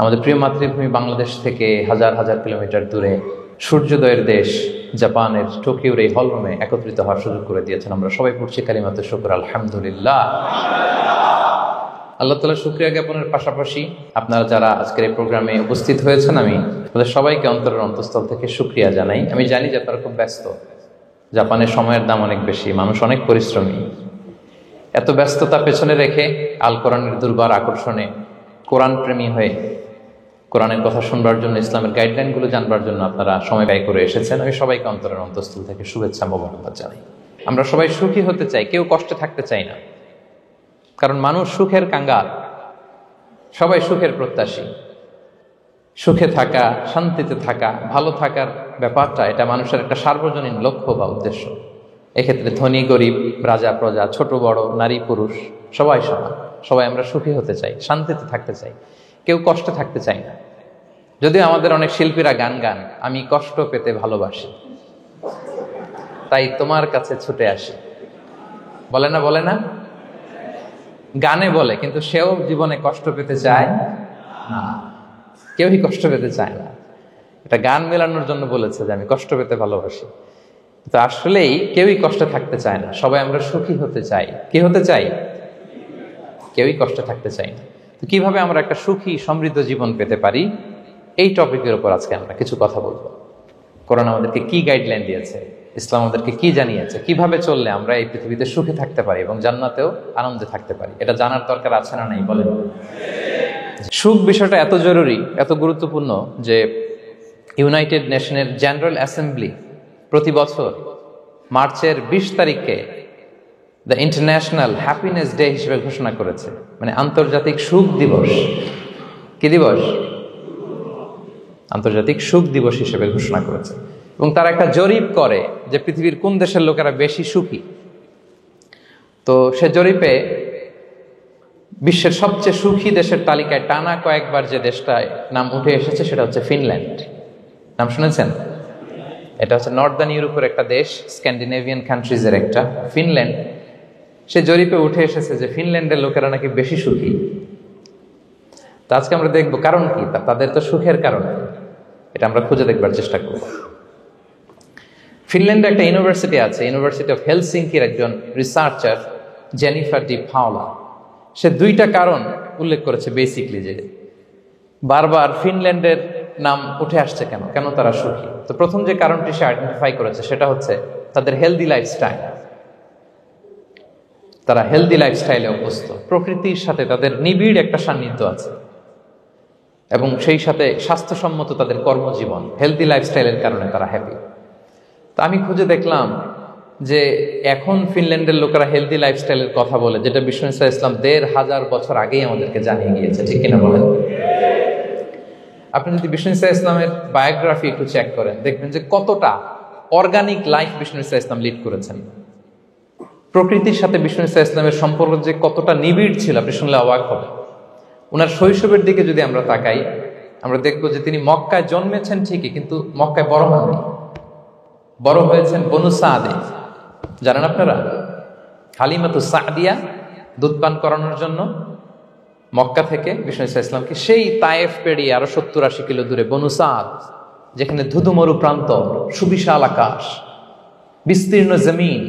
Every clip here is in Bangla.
আমাদের প্রিয় মাতৃভূমি বাংলাদেশ থেকে হাজার হাজার কিলোমিটার দূরে সূর্যোদয়ের দেশ জাপানের টোকিওর এই হলরুমে একত্রিত হওয়ার সুযোগ করে দিয়েছেন। আমরা সবাই পড়ছি কালিমাতুশ শুকর, আলহামদুলিল্লাহ। আল্লাহ তাআলার শুকরিয়া জ্ঞাপনের পাশাপাশি আপনারা যারা আজকের এই প্রোগ্রামে উপস্থিত হয়েছেন, আমি আপনাদের সবাইকে অন্তরের অন্তঃস্থল থেকে শুকরিয়া জানাই। আমি জানি যে আপনারা খুব ব্যস্ত, জাপানের সময়ের দাম অনেক বেশি, মানুষ অনেক পরিশ্রমী। এত ব্যস্ততা পেছনে রেখে আল কোরআনের দুর্বার আকর্ষণে কোরআন প্রেমী হয়ে কোরআনের কথা শুনবার জন্য, ইসলামের গাইডলাইনগুলো জানবার জন্য আপনারা সময় ব্যয় করে এসেছেন। আমি সবাইকে অন্তরের অন্তঃস্থল থেকে শুভেচ্ছা মোবারকবাদ জানাই। আমরা সবাই সুখী হতে চাই, কেউ কষ্টে থাকতে চাই না, কারণ মানুষ সুখের কাঙ্গাল, সবাই সুখের প্রত্যাশী। সুখে থাকা, শান্তিতে থাকা, ভালো থাকার ব্যাপারটা এটা মানুষের একটা সার্বজনীন লক্ষ্য বা উদ্দেশ্য। এক্ষেত্রে ধনী গরিব, রাজা প্রজা, ছোট বড়, নারী পুরুষ সবাই সমান। সবাই আমরা সুখী হতে চাই, শান্তিতে থাকতে চাই, কেউ কষ্টে থাকতে চাই না। যদিও আমাদের অনেক শিল্পীরা গান গান, আমি কষ্ট পেতে ভালোবাসি, তাই তোমার কাছে ছুটে আসি, বলে না? বলে না? গানে বলে, কিন্তু সেও জীবনে কষ্ট পেতে চায় না। কেউই কষ্ট পেতে চায় না। এটা গান মেলানোর জন্য বলেছে যে আমি কষ্ট পেতে ভালোবাসি, তো আসলেই কেউই কষ্টে থাকতে চায় না। সবাই আমরা সুখী হতে চাই। কি হতে চাই? কেউই কষ্টে থাকতে চাই না। তো কিভাবে আমরা একটা সুখী সমৃদ্ধ জীবন পেতে পারি, এই টপিকের উপর আজকে আমরা কিছু কথা বলবো। কোরআন আমাদেরকে কি গাইডলাইন দিয়েছে, ইসলাম আমাদেরকে কি জানিয়েছে, কিভাবে চললে আমরা এই পৃথিবীতে সুখে থাকতে পারি এবং জান্নাতেও আনন্দে থাকতে পারি, এটা জানার দরকার আছে না নাই? বলেন। সুখ বিষয়টা এত জরুরি, এত গুরুত্বপূর্ণ যে ইউনাইটেড নেশনের জেনারেল অ্যাসেম্বলি প্রতি বছর মার্চের 20 তারিখকে দ্য ইন্টারন্যাশনাল হ্যাপিনেস ডে হিসেবে ঘোষণা করেছে, মানে আন্তর্জাতিক সুখ দিবস। কি দিবস? আন্তর্জাতিক সুখ দিবস হিসেবে ঘোষণা করেছে। এবং তারা একটা জরিপ করে যে পৃথিবীর কোন দেশের লোকেরা বেশি সুখী। তো সে জরিপে বিশ্বের সবচেয়ে সুখী দেশের তালিকায় টানা কয়েকবার যে দেশটায় নাম উঠে এসেছে সেটা হচ্ছে ফিনল্যান্ড। নাম শুনেছেন? এটা হচ্ছে নর্দার্ন ইউরোপের একটা দেশ, স্ক্যান্ডিনেভিয়ান কান্ট্রিজের একটা, ফিনল্যান্ড। সে জরিপে উঠে এসেছে যে ফিনল্যান্ডের লোকেরা নাকি বেশি সুখী। তো আজকে আমরা দেখবো কারণ কি, তাদের তো সুখের কারণ এটা আমরা খুঁজে দেখবার চেষ্টা করব। ফিনল্যান্ডে একটা ইউনিভার্সিটি আছে, ইউনিভার্সিটি অফ হেলসিঙ্কির একজন রিসার্চার জেনিফার ডি পাওলা, সে 2টা কারণ উল্লেখ করেছে বেসিকলি, যে বারবার ফিনল্যান্ডের নাম উঠে আসছে কেন, কেন তারা সুখী। তো প্রথম যে কারণটি সে আইডেন্টিফাই করেছে সেটা হচ্ছে তাদের হেলদি লাইফস্টাইল। তারা হেলদি লাইফস্টাইলে অভ্যস্ত, প্রকৃতির সাথে তাদের নিবিড় একটা সান্নিধ্য আছে এবং সেই সাথে স্বাস্থ্যসম্মত তাদের কর্মজীবন। হেলদি লাইফস্টাইলের কারণে তারা হ্যাপি। তো আমি খুঁজে দেখলাম যে এখন ফিনল্যান্ডের লোকেরা হেলদি লাইফস্টাইলের কথা বলে, যেটা বিষ্ণু ইসলাম 1500 বছর আগেই আমাদেরকে জানিয়ে গিয়েছে। ঠিক কিনা বলেন? আপনি যদি বিষ্ণু ইসলামের বায়োগ্রাফি একটু চেক করেন, দেখবেন যে কতটা অর্গানিক লাইফ বিষ্ণু ইসলাম লিড করেছেন। প্রকৃতির সাথে বিষ্ণু ইসলামের সম্পর্ক যে কতটা নিবিড় ছিল, আপনি শুনলে অবাক হবেন। ওনার শৈশবের দিকে যদি আমরা তাকাই, আমরা দেখবো যে তিনি মক্কায় জন্মেছেন ঠিকই, কিন্তু মক্কায় বড় হননি। বড় হয়েছেন বনু সাদে। জানেন আপনারা? হালিমাতু সাদিয়া দুধ পান করানোর জন্য মক্কা থেকে বিষ্ণু ইসলামকে সেই তায়েফ পেরিয়ে আরো 70-80 কিলো দূরে বনু সাদ, যেখানে ধুধুমরু প্রান্ত, সুবিশাল আকাশ, বিস্তীর্ণ জমিন,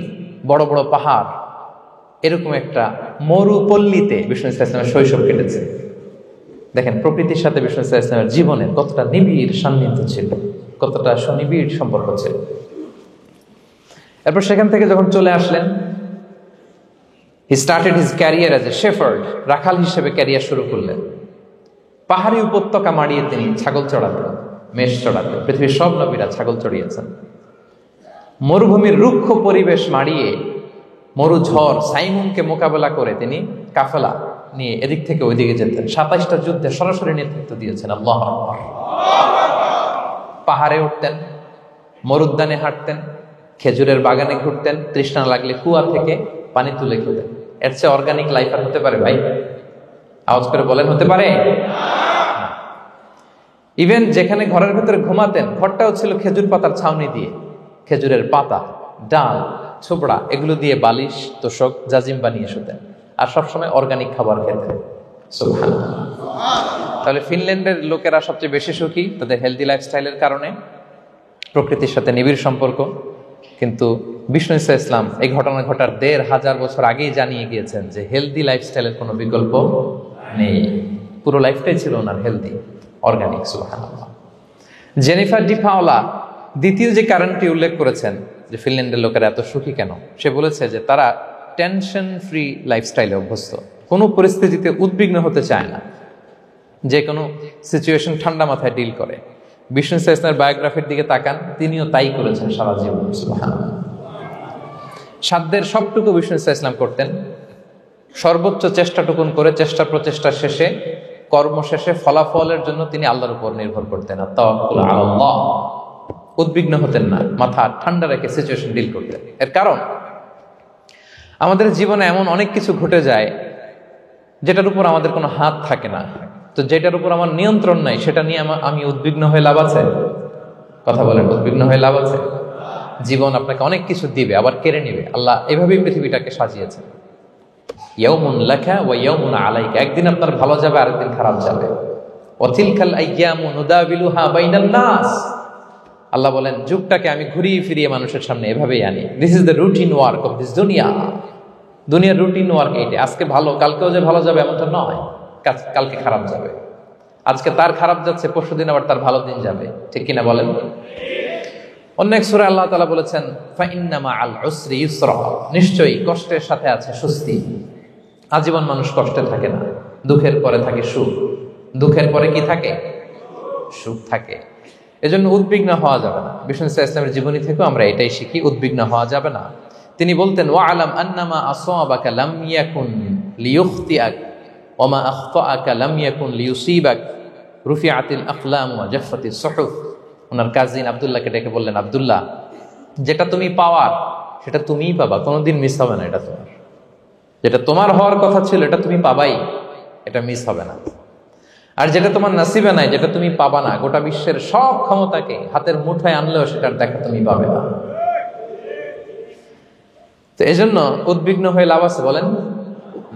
বড় বড় পাহাড়, এরকম একটা মরুপল্লীতে বিষ্ণু ইসলামের শৈশব কেটেছে। দেখেন প্রকৃতির সাথে বিষ্ণু ইসলামের জীবনের কতটা নিবিড় সান্নিধ্য ছিল, কতটা সুনিবিড় সম্পর্ক ছিল। এরপর সেখান থেকে যখন চলে আসলেন, he started his career as a shepherd, রাখাল হিসেবে ক্যারিয়ার শুরু করলেন। পাহাড়ি উপত্যকা মাড়িয়ে তিনি ছাগল চড়াতেন, মেষ চড়াতেন। পৃথিবীর সব নবীরা ছাগল চড়িয়েছেন। মরুভূমির রুক্ষ পরিবেশ মাড়িয়ে মরু ঝড় সাইমুনকে মোকাবেলা করে তিনি কাফেলা নিয়ে এদিক থেকে ওইদিকে যেতেন। 27টা যুদ্ধে সরাসরি নেতৃত্ব দিয়েছেন। আল্লাহু আকবার। পাহাড়ে উঠতেন, মরুদ্যানে হাঁটতেন, খেজুরের বাগানে ঘুরতেন, তৃষ্ণা লাগলে কুয়া থেকে পানি তুলে খেতেন। এর চেয়ে অর্গানিক লাইফ আর হতে পারে ভাই? আওয়াজ করে বলেন, হতে পারে? ইভেন যেখানে ঘরের ভেতরে ঘুমাতেন, ঘরটাও ছিল খেজুর পাতার ছাউনি দিয়ে। খেজুরের পাতা, ডাল, ছোবড়া এগুলো দিয়ে বালিশ, তোষক, জাজিম বানিয়ে শুতেন। আর সবসময় অর্গানিক খাবার খেতেন। সুবহানাল্লাহ। তাহলে ফিনল্যান্ডের লোকেরা সবচেয়ে বেশি সুখী তাদের হেলদি লাইফস্টাইলের কারণে, প্রকৃতির সাথে নিবিড় সম্পর্ক। কিন্তু বিষ্ণু ঈসা ইসলাম এই ঘটনা ঘটার ১৫০০ বছর আগেই জানিয়ে গিয়েছেন যে হেলদি লাইফস্টাইলের কোনো বিকল্প নেই। পুরো লাইফটাই ছিল ওনার হেলদি, অর্গানিক। সুবহানাল্লাহ। জেনিফার ডি পাওলা দ্বিতীয় যে কারণটি উল্লেখ করেছেন যে ফিনল্যান্ডের লোকেরা এত সুখী কেন, সে বলেছে যে তারা টেনশন ফ্রি লাইফস্টাইলে অভ্যস্ত, কোনো পরিস্থিতিতে উদ্বিগ্ন হতে চায় না, যে কোনো সিচুয়েশন ঠান্ডা মাথায় ডিল করে। বিষ্ণু ঈসা ইসলামের বায়োগ্রাফির দিকে তাকান, তিনিও তাই করেছেন সারা জীবন। সুবহানাল্লাহ। সাধ্যের সবটুকু বিষ্ণু ঈসা ইসলাম করতেন, সর্বোচ্চ চেষ্টাটুকুন করে চেষ্টা প্রচেষ্টা শেষে, কর্ম শেষে ফলাফলের জন্য তিনি আল্লাহর উপর নির্ভর করতেন। তাওয়াক্কুল আলাল্লাহ। উদ্বিগ্ন হতেন না, মাথা ঠান্ডা রেখে সিচুয়েশন ডিল করতেন। এর কারণ আমাদের জীবনে এমন অনেক কিছু ঘটে যায় যেটার উপর আমাদের কোনো হাত থাকে না, তো যেটার উপর আমার নিয়ন্ত্রণ নাই সেটা নিয়ে আমি উদ্বিগ্ন হয়ে লাভ আছে? কথা বলেন, উদ্বিগ্ন হয়ে লাভ আছে? জীবন আপনাকে অনেক কিছু দিবে, আবার কেড়ে নেবে। আল্লাহ এভাবেই পৃথিবীটাকে সাজিয়েছেন। ইয়াউমুন লাকা ওয়া ইয়াউমুন আলাইকা, একদিন আপনার ভালো যাবে, আরেকদিন খারাপ যাবে। ওয়া তিলকাল আইয়ামু নুদাবিলুহা বাইনান নাস, আল্লাহ বলেন যুগটাকে আমি ঘুরিয়ে ফিরিয়ে মানুষের সামনে এভাবেই আনি। This is the routine work of this দুনিয়া। দুনিয়ার রুটিন ওয়ার্ক এইটা। আজকে ভালো, কালকেও যে ভালো যাবে এমনটা নয়, কালকে খারাপ যাবে। আজকে তার খারাপ যাচ্ছে, পরশুদিন আবার তার ভালো দিন যাবে, ঠিক কিনা বলেন? অন্য এক সূরায় আল্লাহ তাআলা বলেছেন ফাইন্না মাআল উসরি ইউসরা, নিশ্চয়ই কষ্টের সাথে আছে স্বস্তি। আজীবন মানুষ কষ্টে থাকে না, দুঃখের পরে থাকে সুখ। দুঃখের পরে কি থাকে? সুখ থাকে। এজন্য উদ্বিগ্ন হওয়া যাবে না। বিষ্ণু ঈসা ইসলামের জীবনী থেকেও আমরা এটাই শিখি, উদ্বিগ্ন হওয়া যাবে না। তিনি বলতেন ওয়া আলাম আন্নামা আসাবাকা লাম ইয়াকুন লিয়ুখতিআক ওয়া মা আখতাআকা লাম ইয়াকুন লিয়ুসিবাক রুফিআতিল আকলাম ওয়া জাফফাতিস সুহুফ। ওনার কাজিন আব্দুল্লাহকে ডেকে বললেন, আব্দুল্লাহ, যেটা তুমি পাওয়ার সেটা তুমিই পাবা, কোনোদিন মিস হবে না। এটা তোমার, যেটা তোমার হওয়ার কথা ছিল এটা তুমি পাবাই, এটা মিস হবে না। আর যেটা তোমার নসিবে নাই, যেটা তুমি পাবা না, গোটা বিশ্বের সব ক্ষমতাকে হাতের মুঠোয় আনলেও সেটার দেখা তুমি পাবে না। তো এই জন্য উদ্বিগ্ন হয়ে লাভ আছে বলেন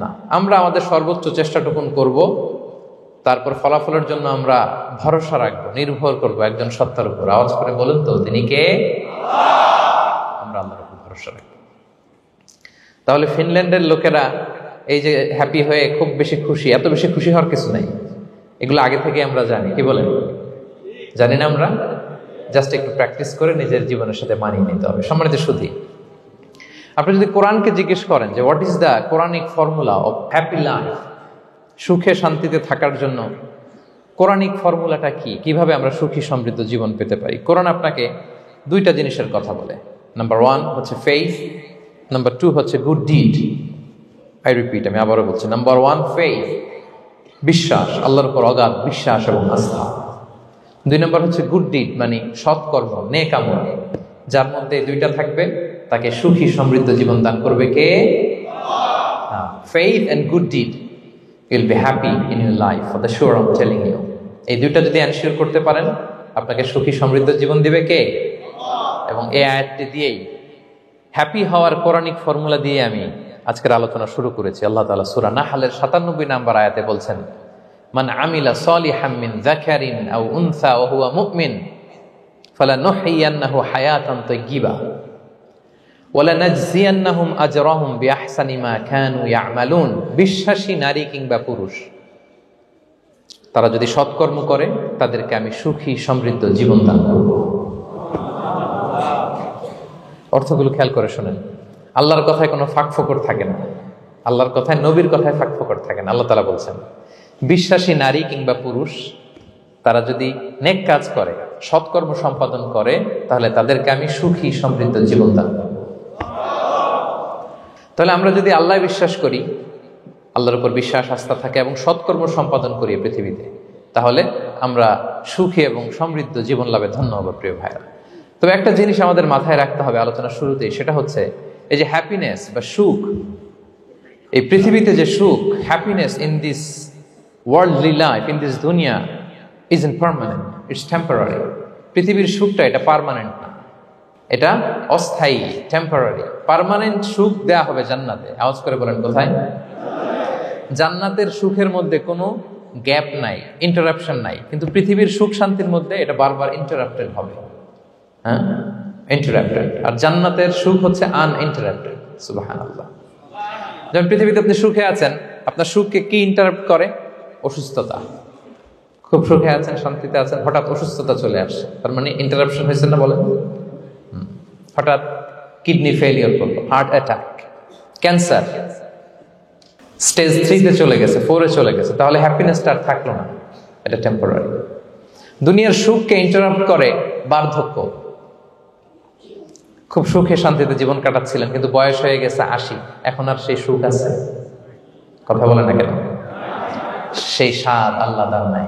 না। আমরা আমাদের সর্বোচ্চ চেষ্টাটুকুন করব, তারপর ফলাফলের জন্য আমরা ভরসা রাখবো, নির্ভর করবো একজন সত্তার উপর। আওয়াজ করে বলুন তো, তিনি কে? আমরা আল্লাহর উপর ভরসা রাখবো। তাহলে ফিনল্যান্ডের লোকেরা এই যে হ্যাপি হয়ে খুব বেশি খুশি, এত বেশি খুশি হওয়ার কিছু নাই। এগুলো আগে থেকে আমরা জানি, কি বলেন? জানি না আমরা? জাস্ট একটু প্র্যাকটিস করে নিজের জীবনের সাথে মানিয়ে নিতে হবে। সম্মানিত সুধী, আপনি যদি কোরআনকে জিজ্ঞেস করেন যে what is the Quranic formula of happy life, সুখে শান্তিতে থাকার জন্য কোরআনিক ফর্মুলাটা কি, কিভাবে আমরা সুখী সমৃদ্ধ জীবন পেতে পারি, কোরআন আপনাকে দুইটা জিনিসের কথা বলে। নাম্বার 1 হচ্ছে ফেইথ, নাম্বার 2 হচ্ছে গুড ডিড। আই রিপিট, আমি আবারও বলছি, নাম্বার 1 ফেইথ, বিশ্বাস, আল্লাহর উপর অগাধ বিশ্বাস এবং আস্থা। 2 নম্বর হচ্ছে গুড ডিড, মানে সৎকর্ম, নেক আমল। যার মধ্যে এই দুইটা থাকবে তাকে সুখী সমৃদ্ধ জীবন দান করবে কে? Faith and good deed, you'll be happy in your life for the sure, I am telling you. এই দুইটা যদি এনশিওর করতে পারেন, আপনাকে সুখী সমৃদ্ধ জীবন দিবে কে? এবং এই আয়াতটি দিয়েই, হ্যাপি হওয়ার কোরআনিক ফর্মুলা দিয়ে আমি আজকের আলোচনা শুরু করেছি। আল্লাহ তাআলা সূরা নাহলের ৯৭ নম্বর আয়াতে বলছেন, মান আমিলা সালিহাম মিন যাকারিন আও উনসা ওয়া হুয়া মুমিন ফালানুহইয়ান্নাহু হায়াতান তাইয়্যিবা ওয়া লানাজজিয়ান্নাহুম আজরাহুম বিআহসানি মা কানু ইয়ামালুন। বিশ্বাসী নারী কিংবা পুরুষ তারা যদি সৎকর্ম করে, তাদেরকে আমি সুখী সমৃদ্ধ জীবন দান করব। অর্থগুলো খেয়াল করে শোনেন। আল্লাহর কথায় কোনো ফাঁকফোকর থাকে না, আল্লাহর কথায়, নবীর কথায় ফাঁকফোকর থাকে না। আল্লাহ তাআলা বলছেন বিশ্বাসী নারী কিংবা পুরুষ তারা যদি নেক কাজ করে, সৎকর্ম সম্পাদন করে, তাহলে তাদেরকে আমি সুখী সমৃদ্ধ জীবন দান করব। তাহলে আমরা যদি আল্লাহ বিশ্বাস করি, আল্লাহর উপর বিশ্বাস আস্থা থাকে এবং সৎকর্ম সম্পাদন করি পৃথিবীতে, তাহলে আমরা সুখী এবং সমৃদ্ধ জীবন লাভে ধন্য হব প্রিয় ভাইরা। তবে একটা জিনিস আমাদের মাথায় রাখতে হবে আলোচনার শুরুতেই, সেটা হচ্ছে এই যে হ্যাপিনেস বা সুখ, এই পৃথিবীতে যে সুখ, happiness in this worldly life, in this দুনিয়া ইজন্ট পার্মানেন্ট, ইটস টেম্পোরারি। পৃথিবীর সুখটা এটা পার্মানেন্ট না, এটা অস্থায়ী, টেম্পোরারি। পার্মানেন্ট সুখ দেয়া হবে জান্নাতে। আওয়াজ করে বলেন কোথায়? জান্নাতের সুখের মধ্যে কোনো গ্যাপ নাই, ইন্টারাপশন নাই, কিন্তু পৃথিবীর সুখ শান্তির মধ্যে এটা বারবার ইন্টারাপ্টেড হবে। হ্যাঁ, ইন্টারাপ্টেড। আর জান্নাতের সুখ হচ্ছে আনইন্টারাপ্টেড। সুবহানাল্লাহ। যেমন পৃথিবীতে আপনি সুখে আছেন, আপনার সুখকে কি ইন্টারাপ্ট করে? অসুস্থতা। খুব সুখে আছেন, শান্তিতে আছেন, হঠাৎ অসুস্থতা চলে আসছে, তার মানে ইন্টারাপশন হয়েছে না বলেন? হঠাৎ কিডনি ফেলিওর করলো, হার্ট অ্যাটাক, ক্যান্সার, স্টেজ 3-তে চলে গেছে, 4-এ চলে গেছে, তাহলে হ্যাপিনেসটা আর থাকলো না, এটা টেম্পোরারি। দুনিয়ার সুখকে ইন্টারাপ্ট করে বার্ধক্য। খুব সুখে শান্তিতে জীবন কাটাচ্ছিলেন, কিন্তু বয়স হয়ে গেছে 80, এখন আর সেই সুখ আছে? কথা বলে না কেন? সেই স্বাদ আল্লাহর নাই,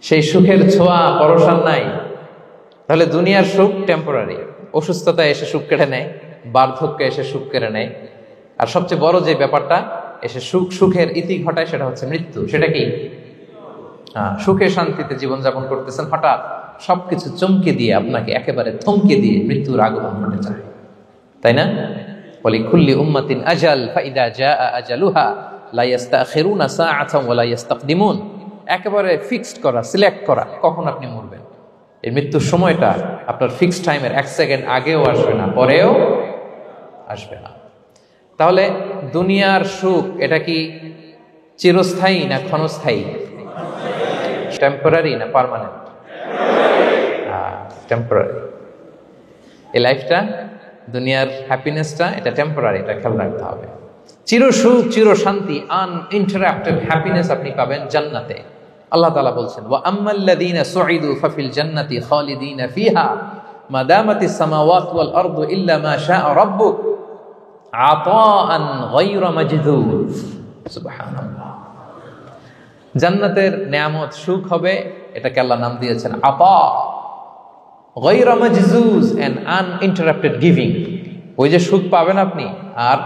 সেই সুখের ছোঁয়া পরশান নাই। তাহলে দুনিয়ার সুখ টেম্পোরারি, অসুস্থতা এসে সুখ কেড়ে নেয়, বার্ধক্য এসে সুখ কেড়ে নেয়, আর সবচেয়ে বড় যে ব্যাপারটা এসে সুখের ইতি ঘটায় সেটা হচ্ছে মৃত্যু। সেটা কি? সুখে শান্তিতে জীবনযাপন করতেছেন, হঠাৎ সবকিছু চমকে দিয়ে, আপনাকে একেবারে থমকে দিয়ে মৃত্যুর আগমন ঘটে যায়, তাই না? ওয়ালিকুল্লি উম্মাতিন আজাল ফাইদা জাআ আজালুহা লা ইস্তাখিরুনা সাআতান ওয়া লা ইস্তাকদিমুন। একেবারে ফিক্সড করা, সিলেক্ট করা কখন আপনি মরবেন। এই মৃত্যুর সময়টা আপনার ফিক্সড টাইমের 1 সেকেন্ড আগেও আসবে না, পরেও আসবে না। তাহলে দুনিয়ার সুখ এটা কি চিরস্থায়ী না ক্ষণস্থায়ী? টেম্পোরারি না পার্মানেন্ট? টেম্পোরারি। এই লাইফটা, দুনিয়ার হ্যাপিনেসটা, এটা টেম্পোরারি, এটা খেয়াল রাখতে হবে। চির সুখ, চির শান্তি, আনইন্টারাপ্টেড হ্যাপিনেস আপনি পাবেন জান্নাতে। আল্লাহ তাআলা বলছেন, ওয়া আম্মাল্লাযীনা সুঈদু ফাফিল জান্নাতি খালিদিনা ফিহা মা দামাতিস সামাওয়াতু ওয়াল আরদু ইল্লা মা শাআ রাব্বুক আতাআন গায়রা মাজদুদ। সুবহানাল্লাহ। জান্নাতের নেয়ামত, সুখ হবে, এটাকে আল্লাহ নাম দিয়েছেন আতা, গায়রা মাজজুজ, এন্ড আনইন্টারাপ্টেড গিভিং। ওই যে সুখ পাবেন আপনি, আর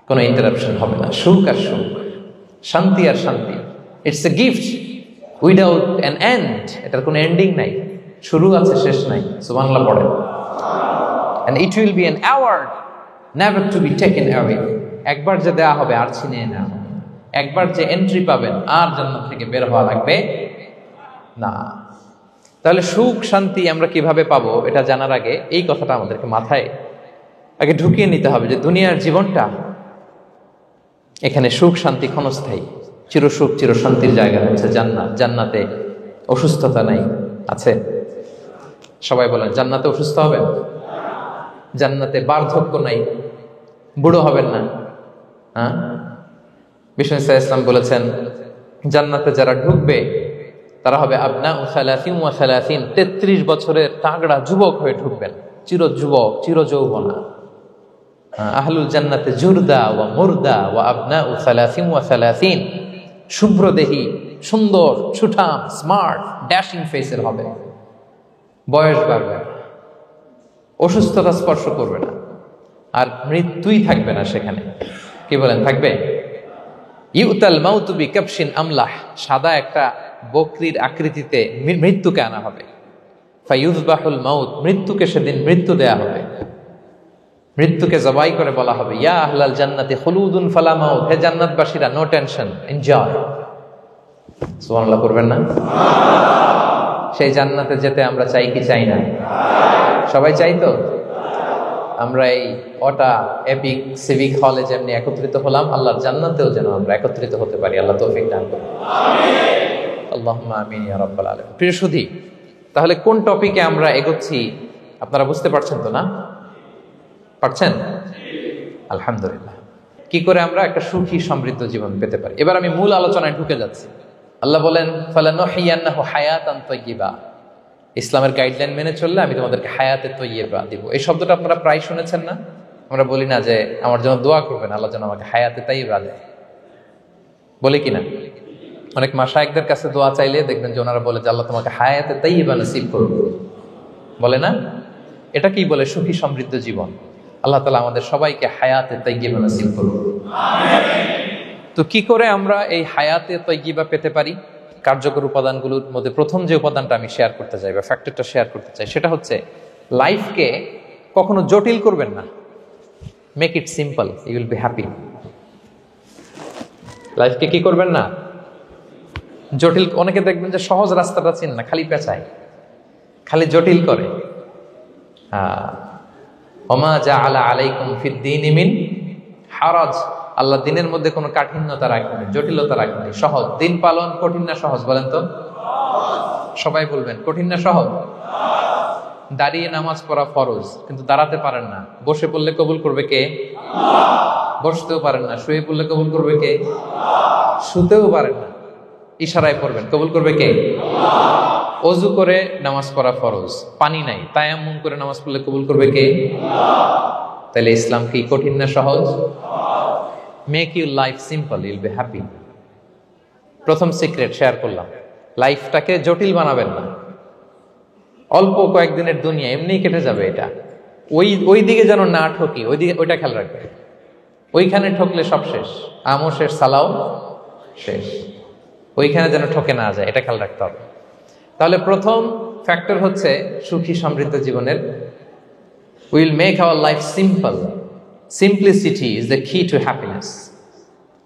কোনো ইন্টারাপশন হবে না। সুখ আর সুখ, শান্তি আর শান্তি, it's a gift without an end. এটার কোনো এন্ডিং নাই, শুরু আছে শেষ নাই। সুবহানাল্লাহ পড়েন। And it will be an award never to be taken away. একবার যে দেয়া হবে আর ছিনিয়ে নেওয়া হবে, একবার যে এন্ট্রি পাবেন আর জান্নাত থেকে বের হওয়া লাগবে না। তাহলে সুখ শান্তি আমরা কিভাবে পাবো এটা জানার আগে এই কথাটা আমাদেরকে মাথায় আগে ঢুকিয়ে নিতে হবে যে দুনিয়ার জীবনটা, এখানে সুখ শান্তি ক্ষণস্থায়ী, চির সুখ চির শান্তির জায়গা হচ্ছে জান্নাত। জান্নাতে অসুস্থতা নাই, আছে? সবাই বলেন, জান্নাতে অসুস্থ হবেন? জান্নাতে বার্ধক্য নাই, বুড়ো হবেন না। হ্যাঁ, বিষ্ণু ইসলাম বলেছেন, জান্নাতে যারা ঢুকবে তারা হবে আবনাউ সালাসিন ওয়া সালাসিন, 33 বছরের তাগড়া যুবক হয়ে ঢুকবেন, চির যুবক, চির যৌবনা। আহলুল জান্নাতে জুরদা ওয়া মুরদা ওয়া আবনাউ সালাসিন ওয়া সালাসিন, শুভ্রদেহী, সুন্দর, সুঠাম, স্মার্ট, ড্যাশিং ফেসের হবে, বয়স বাড়বে না, অসুস্থতা স্পর্শ করবে না, আর মৃত্যুই থাকবে না সেখানে। কি বলেন, থাকবে? ইউতাল মাউতু বিকাবশিন আমলাহ, সাদা একটা বকরির আকৃতিতে মৃত্যুকে আনা হবে। ফায়ুযবাহুল মাউত, মৃত্যুকে সেদিন মৃত্যু দেয়া হবে। মৃত্যুকে জবাই করে বলা হবে, ইয়া আহলাল জান্নাতি খুলুদুন ফালা মাউত, হে জান্নাতবাসীরা, নো টেনশন, এনজয়। সুবহানাল্লাহ করবেন না? সেই জান্নাতে যেতে আমরা চাই কি চাই না? সবাই চাই তো? আমরা এই ওটা এপিক সিভিক হলে যেমনি একত্রিত হলাম, আল্লাহর জান্নাতেও যেন আমরা একত্রিত হতে পারি। আল্লাহ তৌফিক দান করুন। আল্লাহুম্মা আমিন ইয়া রাব্বাল আলামিন। প্রিয় সুধী, তাহলে কোন টপিকে আমরা এগোচ্ছি আপনারা বুঝতে পারছেন তো না? পারছেন? আলহামদুলিল্লাহ। কি করে আমরা একটা সুখী সমৃদ্ধ জীবন পেতে পারি, এবার আমি মূল আলোচনায় ঢুকে যাচ্ছি। আল্লাহ বলেন, ফালানুহিয়ান্নাহু হায়াতান তাইয়্যিবা, ইসলামের গাইডলাইন মেনে চললে আমি তোমাদেরকে হায়াতে তৈয়্যিবা দিব। এই শব্দটা আপনারা প্রায় শুনেছেন না? আমরা বলি না যে আমার জন্য দোয়া করবেন, আল্লাহ যেন আমাকে হায়াতে তৈয়্যিবা দেয়, বলি কিনা? অনেক মাশায়েখদের কাছে দোয়া চাইলে দেখবেন যে ওনারা বলে যে আল্লাহ তোমাকে হায়াতে তৈয়্যিবা নসিব করুন, বলে না? এটা কি বলে? সুখী সমৃদ্ধ জীবন। আল্লাহ তাআলা আমাদের সবাইকে হায়াতে তৈয়্যিবা নসিব করুন। তো কি করে আমরা এই হায়াতে তৈয়্যিবা পেতে পারি? কার্যকর উপাদানগুলোর মধ্যে প্রথম যে উপাদানটা আমি শেয়ার করতে চাই বা ফ্যাক্টরটা শেয়ার করতে চাই, সেটা হচ্ছে লাইফকে কখনো জটিল করবেন না। Make it simple, you will be happy. লাইফকে কি করবেন না, জটিল। অনেকে দেখবেন যে সহজ রাস্তাটা চিন না, খালি পেঁচায়, খালি জটিল করে। ওমা জাআলা আলাইকুম ফিদ্দীনি মিন হারাজ, আল্লাহ দিনের মধ্যে কোনো কাঠিন্যতা রাখেনি, জটিলতা রাখেনি, সহজ। দিন পালন কঠিন না সহজ বলেন তো? সবাই বলবেন কঠিন না সহজ? দাঁড়িয়ে নামাজ পড়া ফরজ, কিন্তু দাঁড়াতে পারেন না। বসে পড়লে কবুল করবে কে? বসতেও পারেন না। শুয়ে পড়লে কবুল করবে কে? শুতেও পারেন না, ইশারায় পড়বেন, কবুল করবে কে? অজু করে নামাজ পড়া ফরজ, পানি নাই, তায়াম্মুম করে নামাজ পড়লে কবুল করবে কে? তাহলে ইসলাম কি কঠিন না সহজ? Make your life simple, Yule be happy. প্রথম সিক্রেট শেয়ার করলাম, লাইফটাকে জটিল বানাবেন না। অল্প কয়েকদিনের দুনিয়া, এমনিই কেটে যাবে। এটা ওই দিকে যেন না ঠকি, ওইটা খেয়াল রাখবে। ওইখানে ঠকলে সব শেষ, আমও শেষ, সালাও শেষ। ওইখানে যেন ঠকে না যায়, এটা খেয়াল রাখতে হবে। তাহলে প্রথম ফ্যাক্টর হচ্ছে সুখী সমৃদ্ধ জীবনের, will make our life simple. Simplicity is the কি টু হ্যাপিনেস।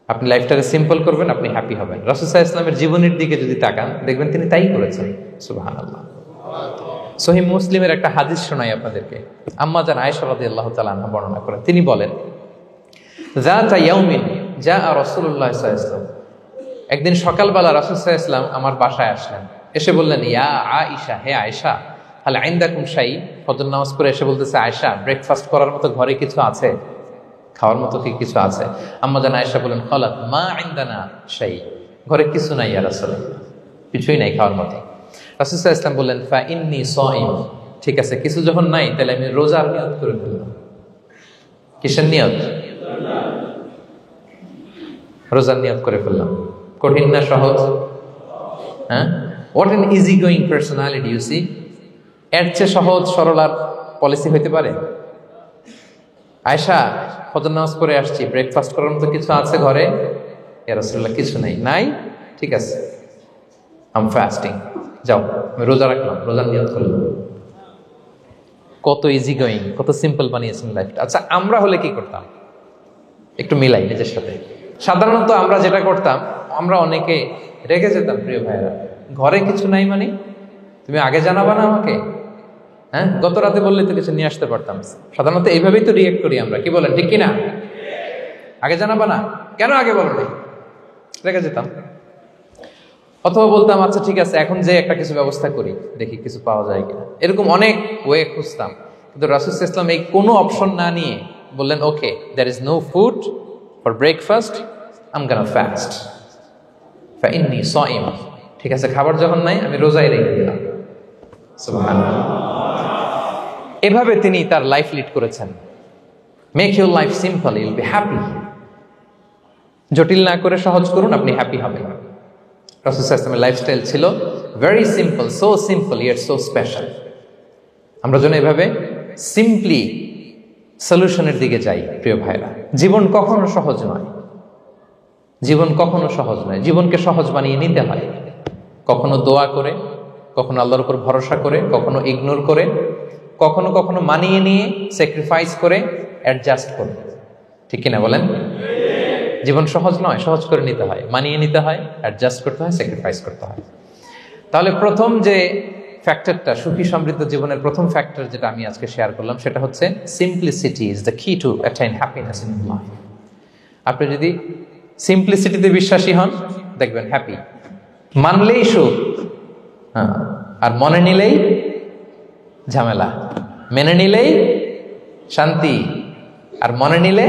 আপনি লাইফটাকে সিম্পল করবেন, আপনি হ্যাপি হবেন। রাসূল সাল্লাল্লাহু আলাইহি ওয়াসাল্লামের জীবনের দিকে যদি তাকান, দেখবেন তিনি তাই করেছেন। সুবহানাল্লাহ। সহিহ মুসলিমের একটা হাদিস শোনাই আপনাদেরকে। আম্মা জান আয়েশা রাদিয়াল্লাহু তাআলা আনহা বর্ণনা করেন। তিনি বলেন, যাতা ইয়াউমিন জাআ রাসূলুল্লাহ সাল্লাল্লাহু আলাইহি ওয়াসাল্লাম, একদিন সকালবেলা রাসূল সাল্লাল্লাহু আলাইহি ওয়াসাল্লাম আমার বাসায় আসলেন। এসে বললেন, ইয়া আয়েশা, হে আয়েশা, হাল ইনদাকুম শাই। ফজর নামাজ পড়ে এসে বলতেছে, আয়েশা, ব্রেকফাস্ট করার মতো ঘরে কিছু আছে? খাওয়ার মতো কি কিছু আছে? আম্মা জান আয়েশা বলেন, ক্বালাত মা ইনদানা শাই, ঘরে কিছু নাই ইয়া রাসূলুল্লাহ, কিছুই নাই খাওয়ার মতো। রাসূল সাল্লাল্লাহু আলাইহি ওয়াসাল্লাম বললেন, ফা ইন্নী সাইম, ঠিক আছে, কিছু যখন নাই তাহলে আমি রোজার নিয়ত করে ফেললাম। কিসের নিয়ত? রোজার নিয়ত করে ফেললাম। কঠিন না সহজ? হ্যাঁ, what an easy going personality you see. এর চেয়ে সহজ সরল আর পলিসি হইতে পারে? আয়েশা, ফজর নামাজ পড়ে আসছি, ব্রেকফাস্ট করার মতো কিছু আছে ঘরে? ইয়া রাসূলুল্লাহ, কিছু নাই। নাই, ঠিক আছে, আই এম ফাস্টিং, যাও আমি রোজা রাখলাম, রোজার নিয়ত করলাম। কত ইজি গোয়িং, কত সিম্পল বানিয়েছেন লাইফটা। আচ্ছা, আমরা হলে কি করতাম? একটু মিলাই নিজের সাথে। সাধারণত আমরা যেটা করতাম, আমরা অনেকে রেগে যেতাম। প্রিয় ভাইয়েরা, ঘরে কিছু নাই মানে তুমি আগে জানাবা না আমাকে? হ্যাঁ, গত রাতে বললে তো কিছু নিয়ে আসতে পারতাম। সাধারণত এইভাবেই তো রিয়েক্ট করি আমরা, কি বলেন, ঠিক কিনা? আগে জানাবা না, কেন আগে বলো না? রেগে যেতাম। অথবা বলতাম, আচ্ছা ঠিক আছে, এখন যে একটা কিছু ব্যবস্থা করি, দেখি কিছু পাওয়া যায় কিনা। এরকম অনেক ওয়ে খুঁজতাম। কিন্তু রাসূল সাল্লাল্লাহু আলাইহি ওয়াসাল্লাম এই কোনো অপশন না নিয়ে বললেন, okay, there is no food for breakfast, I am gonna fast, ফা ইন্নী সাইম। ঠিক আছে, খাবার যখন নাই আমি রোজায় রেখে দিলাম। সুবহানাল্লাহ। এভাবে তিনি তার লাইফ লিড করেছেন। Make your life simple, Yule be happy. জটিল না করে সহজ করুন, আপনি হ্যাপি হবেন। রাসূল সাল্লাল্লাহু আলাইহি ওয়াসাল্লামের লাইফস্টাইল ছিল very simple, so simple yet so special. আমরা যেন এভাবে সিম্পলি সলিউশনের দিকে যাই। প্রিয় ভাইরা, জীবন কখনো সহজ নয়, জীবন কখনো সহজ নয়। জীবনকে সহজ বানিয়ে নিতে হয়, কখনো দোয়া করে, কখনো আল্লাহর উপর ভরসা করে, কখনো ইগনোর করে, কখনো কখনো মানিয়ে নিয়ে, স্যাক্রিফাইস করে, অ্যাডজাস্ট করে। ঠিক কিনা বলেন? জীবন সহজ নয়, সহজ করে নিতে হয়, মানিয়ে নিতে হয়, অ্যাডজাস্ট করতে হয়, স্যাক্রিফাইস করতে হয়। তাহলে প্রথম যে ফ্যাক্টরটা, সুখী সমৃদ্ধ জীবনের প্রথম ফ্যাক্টর যেটা আমি আজকে শেয়ার করলাম, সেটা হচ্ছে সিম্পলিসিটি ইজ দ্য কি টু অ্যাটাইন হ্যাপিনেস ইন লাইফ। আপনি যদি সিম্পলিসিটিতে বিশ্বাসী হন, দেখবেন হ্যাপি। মানলেই সুখ, হ্যাঁ, আর মনে নিলেই ঝামেলা। মেনে নিলেই শান্তি, আর মনে নিলে,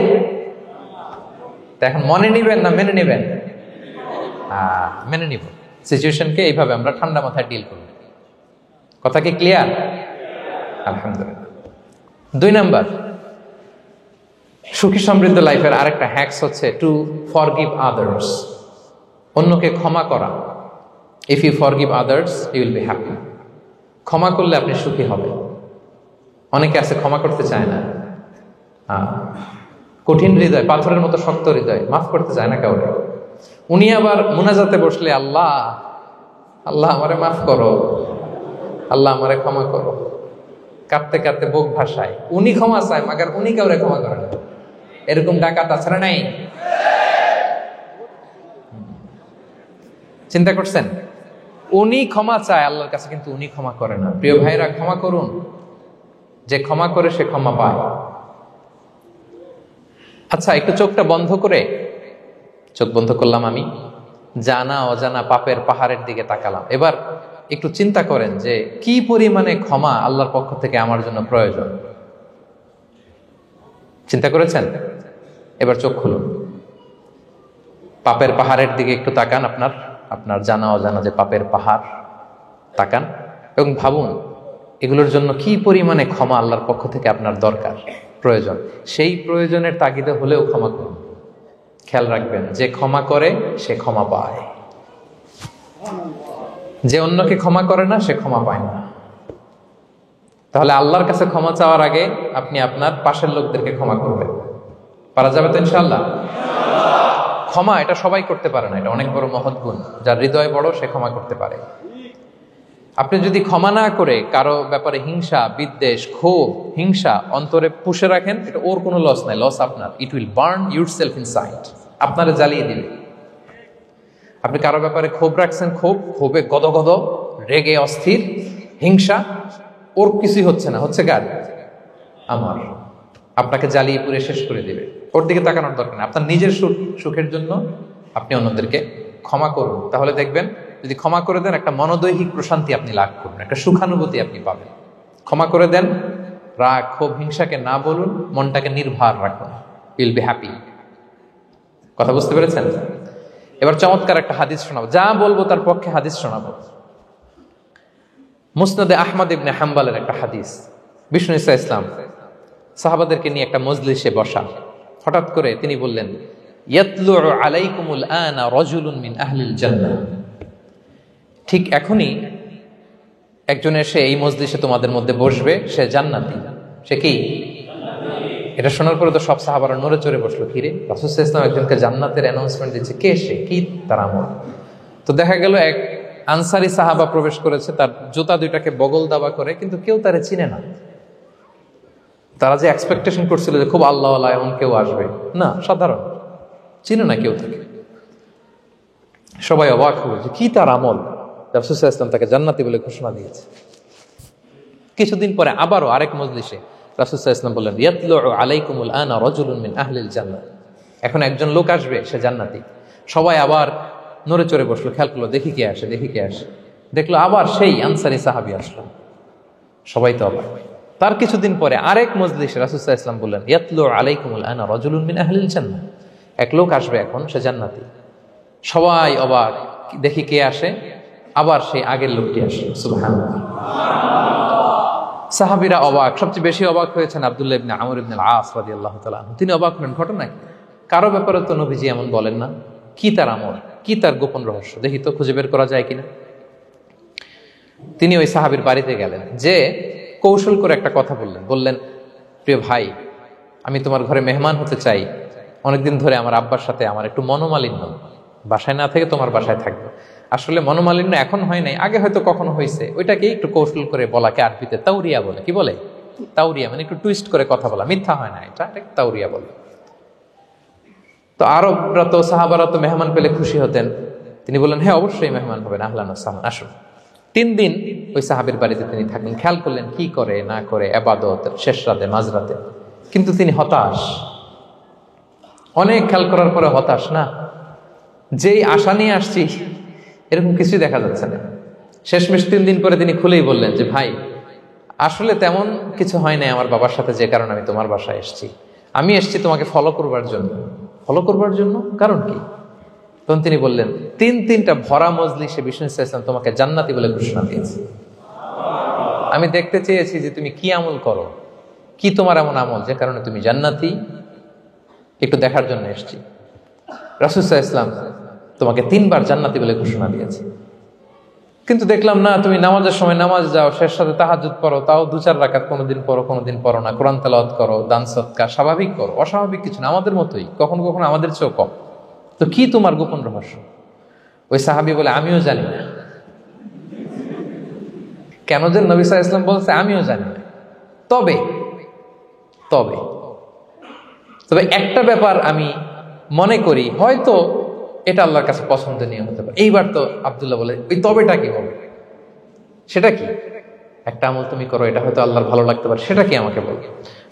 এখন মনে নিবেন না মেনে নিবেন? মেনে নিব। সিচুয়েশনকে এইভাবে আমরা ঠান্ডা মাথায় ডিল করব। কথা কি ক্লিয়ার? আলহামদুলিল্লাহ। 2 নাম্বার, সুখী সমৃদ্ধ লাইফের আরেকটা হ্যাকস হচ্ছে টু ফরগিভ আদার্স। অন্যকে ক্ষমা করা। If you forgive others, you will be happy. ক্ষমা করলে আপনি সুখী হবেন। অনেকে আছে ক্ষমা করতে চায় না, কঠিন হৃদয়, পাথরের মতো শক্ত হৃদয়, মাফ করতে চায় না কাউকে। উনি আবার মুনাজাতে বসলে, আল্লাহ আল্লাহ আমারে মাফ করো, আল্লাহ আমারে ক্ষমা করো, কাঁদতে কাঁদতে বুক ভাসায়। উনি ক্ষমা চায়, মাগার উনি কাউরে ক্ষমা করে না। এরকম ডাকাত আছে না নাই? চিন্তা করছেন? উনি ক্ষমা চায় আল্লাহর কাছে, কিন্তু উনি ক্ষমা করে না। প্রিয় ভাইরা, ক্ষমা করুন। যে ক্ষমা করে সে ক্ষমা পায়। আচ্ছা, একটু চোখটা বন্ধ করে, চোখ বন্ধ করলাম আমি, জানা অজানা পাপের পাহাড়ের দিকে তাকালাম। এবার একটু চিন্তা করেন যে কি পরিমাণে ক্ষমা আল্লাহর পক্ষ থেকে আমার জন্য প্রয়োজন। চিন্তা করেছেন? এবার চোখ খুলুন, পাপের পাহাড়ের দিকে একটু তাকান। আপনার জানা অজানা যে পাপের পাহাড়, তাকান এবং ভাবুন এগুলোর জন্য কি পরিমাণে ক্ষমা আল্লাহর পক্ষ থেকে আপনার দরকার, প্রয়োজন। সেই প্রয়োজনের তাগিদে হলেও ক্ষমা করুন। খেয়াল রাখবেন, যে ক্ষমা করে সে ক্ষমা পায়, যে অন্যকে ক্ষমা করে না সে ক্ষমা পায় না। তাহলে আল্লাহর কাছে ক্ষমা চাওয়ার আগে আপনি আপনার পাশের লোকদেরকে ক্ষমা করবেন। পারা যাবে তো ইনশাআল্লাহ? ক্ষমা এটা সবাই করতে পারে না, এটা অনেক বড় মহৎ গুণ। যার হৃদয় বড় সে ক্ষমা করতে পারে। আপনি যদি ক্ষমা না করে কারো ব্যাপারে হিংসা, বিদ্বেষ, ক্ষোভ, হিংসা অন্তরে পুষে রাখেন, এটা ওর কোনো লস নাই, লস আপনার। It will burn yourself inside, আপনারে জ্বালিয়ে দিবে। আপনি কারো ব্যাপারে ক্ষোভ রাখছেন, ক্ষোভে গদগদ, রেগে অস্থির, হিংসা, ওর কিছুই হচ্ছে না, হচ্ছে কার? আমার। আপনাকে জ্বালিয়ে পুড়ে শেষ করে দিবে। ওর দিকে তাকানোর দরকার নেই। আপনার নিজের সুখের জন্য আপনি অন্যদেরকে ক্ষমা করুন। তাহলে দেখবেন, যদি ক্ষমা করে দেন, একটা মনোদৈহিক প্রশান্তি আপনি লাভ করবেন, একটা সুখানুভূতি আপনি পাবেন। ক্ষমা করে দেন, রাগ, ক্ষোভ, হিংসাকে না বলুন, মনটাকে নির্ভার রাখুন। Will be happy. কথা বুঝতে পেরেছেন? এবার চমৎকার একটা হাদিস শোনাবো, যা বলবো তার পক্ষে হাদিস শোনাবো। মুসনাদে আহমদ ইবনে হাম্বলের একটা হাদিস। বিষ্ণু ইসা ইসলাম সাহাবাদেরকে নিয়ে একটা মজলিসে বসা। হঠাৎ করে তিনি বললেন, ইয়াতলু আলাইকুমুল আনা রাজুলুন মিন আহলিল জান্নাহ। ঠিক এখনই একজন এসে এই মজলিসে তোমাদের মধ্যে বসবে, সে জান্নাতি। সে কি? এটা শোনার পরে তো সব সাহাবারা নড়ে চড়ে বসলো। কিরে, রাসূল সাল্লাল্লাহু আলাইহি ওয়াসাল্লাম একজনকে জান্নাতের অ্যানাউন্সমেন্ট দিচ্ছে, কে সে, কি তার আমল? তো দেখা গেল এক আনসারি সাহাবা প্রবেশ করেছে, তার জুতা দুইটাকে বগল দাবা করে, কিন্তু কেউ তারে চিনে না। তারা যে এক্সপেকটেশন করছিল যে খুব আল্লাহওয়ালা এমন কেউ আসবে, না, সাধারণ, চিনে না কেউ তাকে। সবাই অবাক হলো যে কি তার আমল, রাসূল সাল্লাল্লাহু আলাইহি ওয়াসাল্লাম তাকে জান্নাতি বলে ঘোষণা দিয়েছে। কিছুদিন পরে আবারও আরেক মজলিসে রাসূল সাল্লাল্লাহু আলাইহি ওয়াসাল্লাম বললেন, ইয়াতলু আলাইকুমুল আনা রাজুলুন মিন আহলিল জান্নাহ। এখন একজন লোক আসবে, সে জান্নাতি। সবাই আবার নড়ে চড়ে বসলো, খেয়াল করলো, দেখি কে আসে, দেখি কে আসে। দেখলো আবার সেই আনসারি সাহাবী আসলো। সবাই তো অবাক। তার কিছুদিন পরে আরেক মজলিসে রাসূল সাল্লাল্লাহু আলাইহি ওয়াসাল্লাম বললেন, ইয়াতলু আলাইকুমুল আনা রাজুলুন মিন আহলিল জান্নাহ। এক লোক আসবে এখন, সে জান্নাতি। সবাই অবাক, দেখি কে আসে, আবার সেই আগের লোকটি আসে। সুবহানাল্লাহ। সাহাবীরা অবাক। সবচেয়ে বেশি অবাক হয়েছেন আব্দুল্লাহ ইবনে আমর ইবনে আল-আস রাদিয়াল্লাহু তাআলা আনহু। তিনি অবাক হলেন, ঘটনা কি? কারো ব্যাপারে তো নবীজি এমন বলেন না, কি তার আমল, কি তার গোপন রহস্য, দেখি তো খুঁজে বের করা যায় কিনা। তিনি ওই সাহাবীর বাড়িতে গেলেন, যে কৌশল করে একটা কথা বললেন, প্রিয় ভাই, আমি তোমার ঘরে মেহমান হতে চাই। অনেকদিন ধরে আমার আব্বার সাথে আমার একটু মনোমালিন্য, বাসায় না থেকে তোমার বাসায় থাকবো। আসলে মনোমালিন্য এখন হয় নাই, আগে হয়তো কখনো হয়েছে। ওইটাকে একটু কৌশল করে বলাকে আরবিতে তাওরিয়া বলে। কি বলে? তাওরিয়া, মানে একটু টুইস্ট করে কথা বলা, মিথ্যা হয় না, এটা তাওরিয়া বলে। তো আরবরা তো, সাহাবারা তো মেহমান পেলে খুশি হতেন। তিনি বললেন, হ্যাঁ অবশ্যই মেহমান হবেন, আহলান ওয়া সাহলান, আসুন। 3 দিন ওই সাহাবীর বাড়িতে তিনি থাকলেন। খেয়াল করলেন কি করে না করে, ইবাদত, শেষ রাতে, মাঝরাতে। কিন্তু তিনি হতাশ। অনেক খেয়াল করার পরে হতাশ, না, যেই আশা নিয়ে আসছি এরকম কিছুই দেখা যাচ্ছে না। শেষমেশ 3 দিন পরে তিনি খুলেই বললেন যে, ভাই, আসলে তেমন কিছু হয় নাই আমার বাবার সাথে, যে কারণে আমি তোমার বাসায় এসেছি। আমি এসেছি তোমাকে ফলো করবার জন্য। ফলো করবার জন্য? কারণ কি? তখন তিনি বললেন, 3টা ভরা মজলিসে বিষ্ণু ইসলাম তোমাকে জান্নাতি বলে ঘোষণা দিয়েছে। আমি দেখতে চেয়েছি যে তুমি কি আমল করো, কি তোমার এমন আমল যে কারণে তুমি জান্নাতি, একটু দেখার জন্য এসেছি। রাসূল সাল্লাল্লাহু আলাইহি ওয়াসাল্লাম তোমাকে 3বার জান্নাতি বলে ঘোষণা দিয়েছে, কিন্তু দেখলাম না, তুমি নামাজের সময় নামাজ যাও, শেষ সাথে তাহাজ্জুদ পড়ো, তাও 2-4 রাকাত, কোনোদিন পড়ো কোনোদিন পড়ো না, কোরআন তেলাওয়াত করো, দান সদকা স্বাভাবিক করো, অস্বাভাবিক কিছু না, আমাদের মতোই, কখনো কখনো আমাদের চেয়েও কম। তো কি তোমার গোপন রহস্য? ওই সাহাবী বলে, আমিও জানি না। কেন যে নবী সাল্লাল্লাহু আলাইহি ওয়াসাল্লাম বলছে আমিও জানি না, তবে তবে একটা ব্যাপার আমি মনে করি, হয়তো এটা আল্লাহর কাছে পছন্দনীয় হতে পারে। এইবার তো আব্দুল্লাহ বলে, ওই তবেটা কি হবে, সেটা কি? একটা আমল তুমি করো, এটা হয়তো আল্লাহর ভালো লাগতে পারে, সেটা কি আমাকে বলো।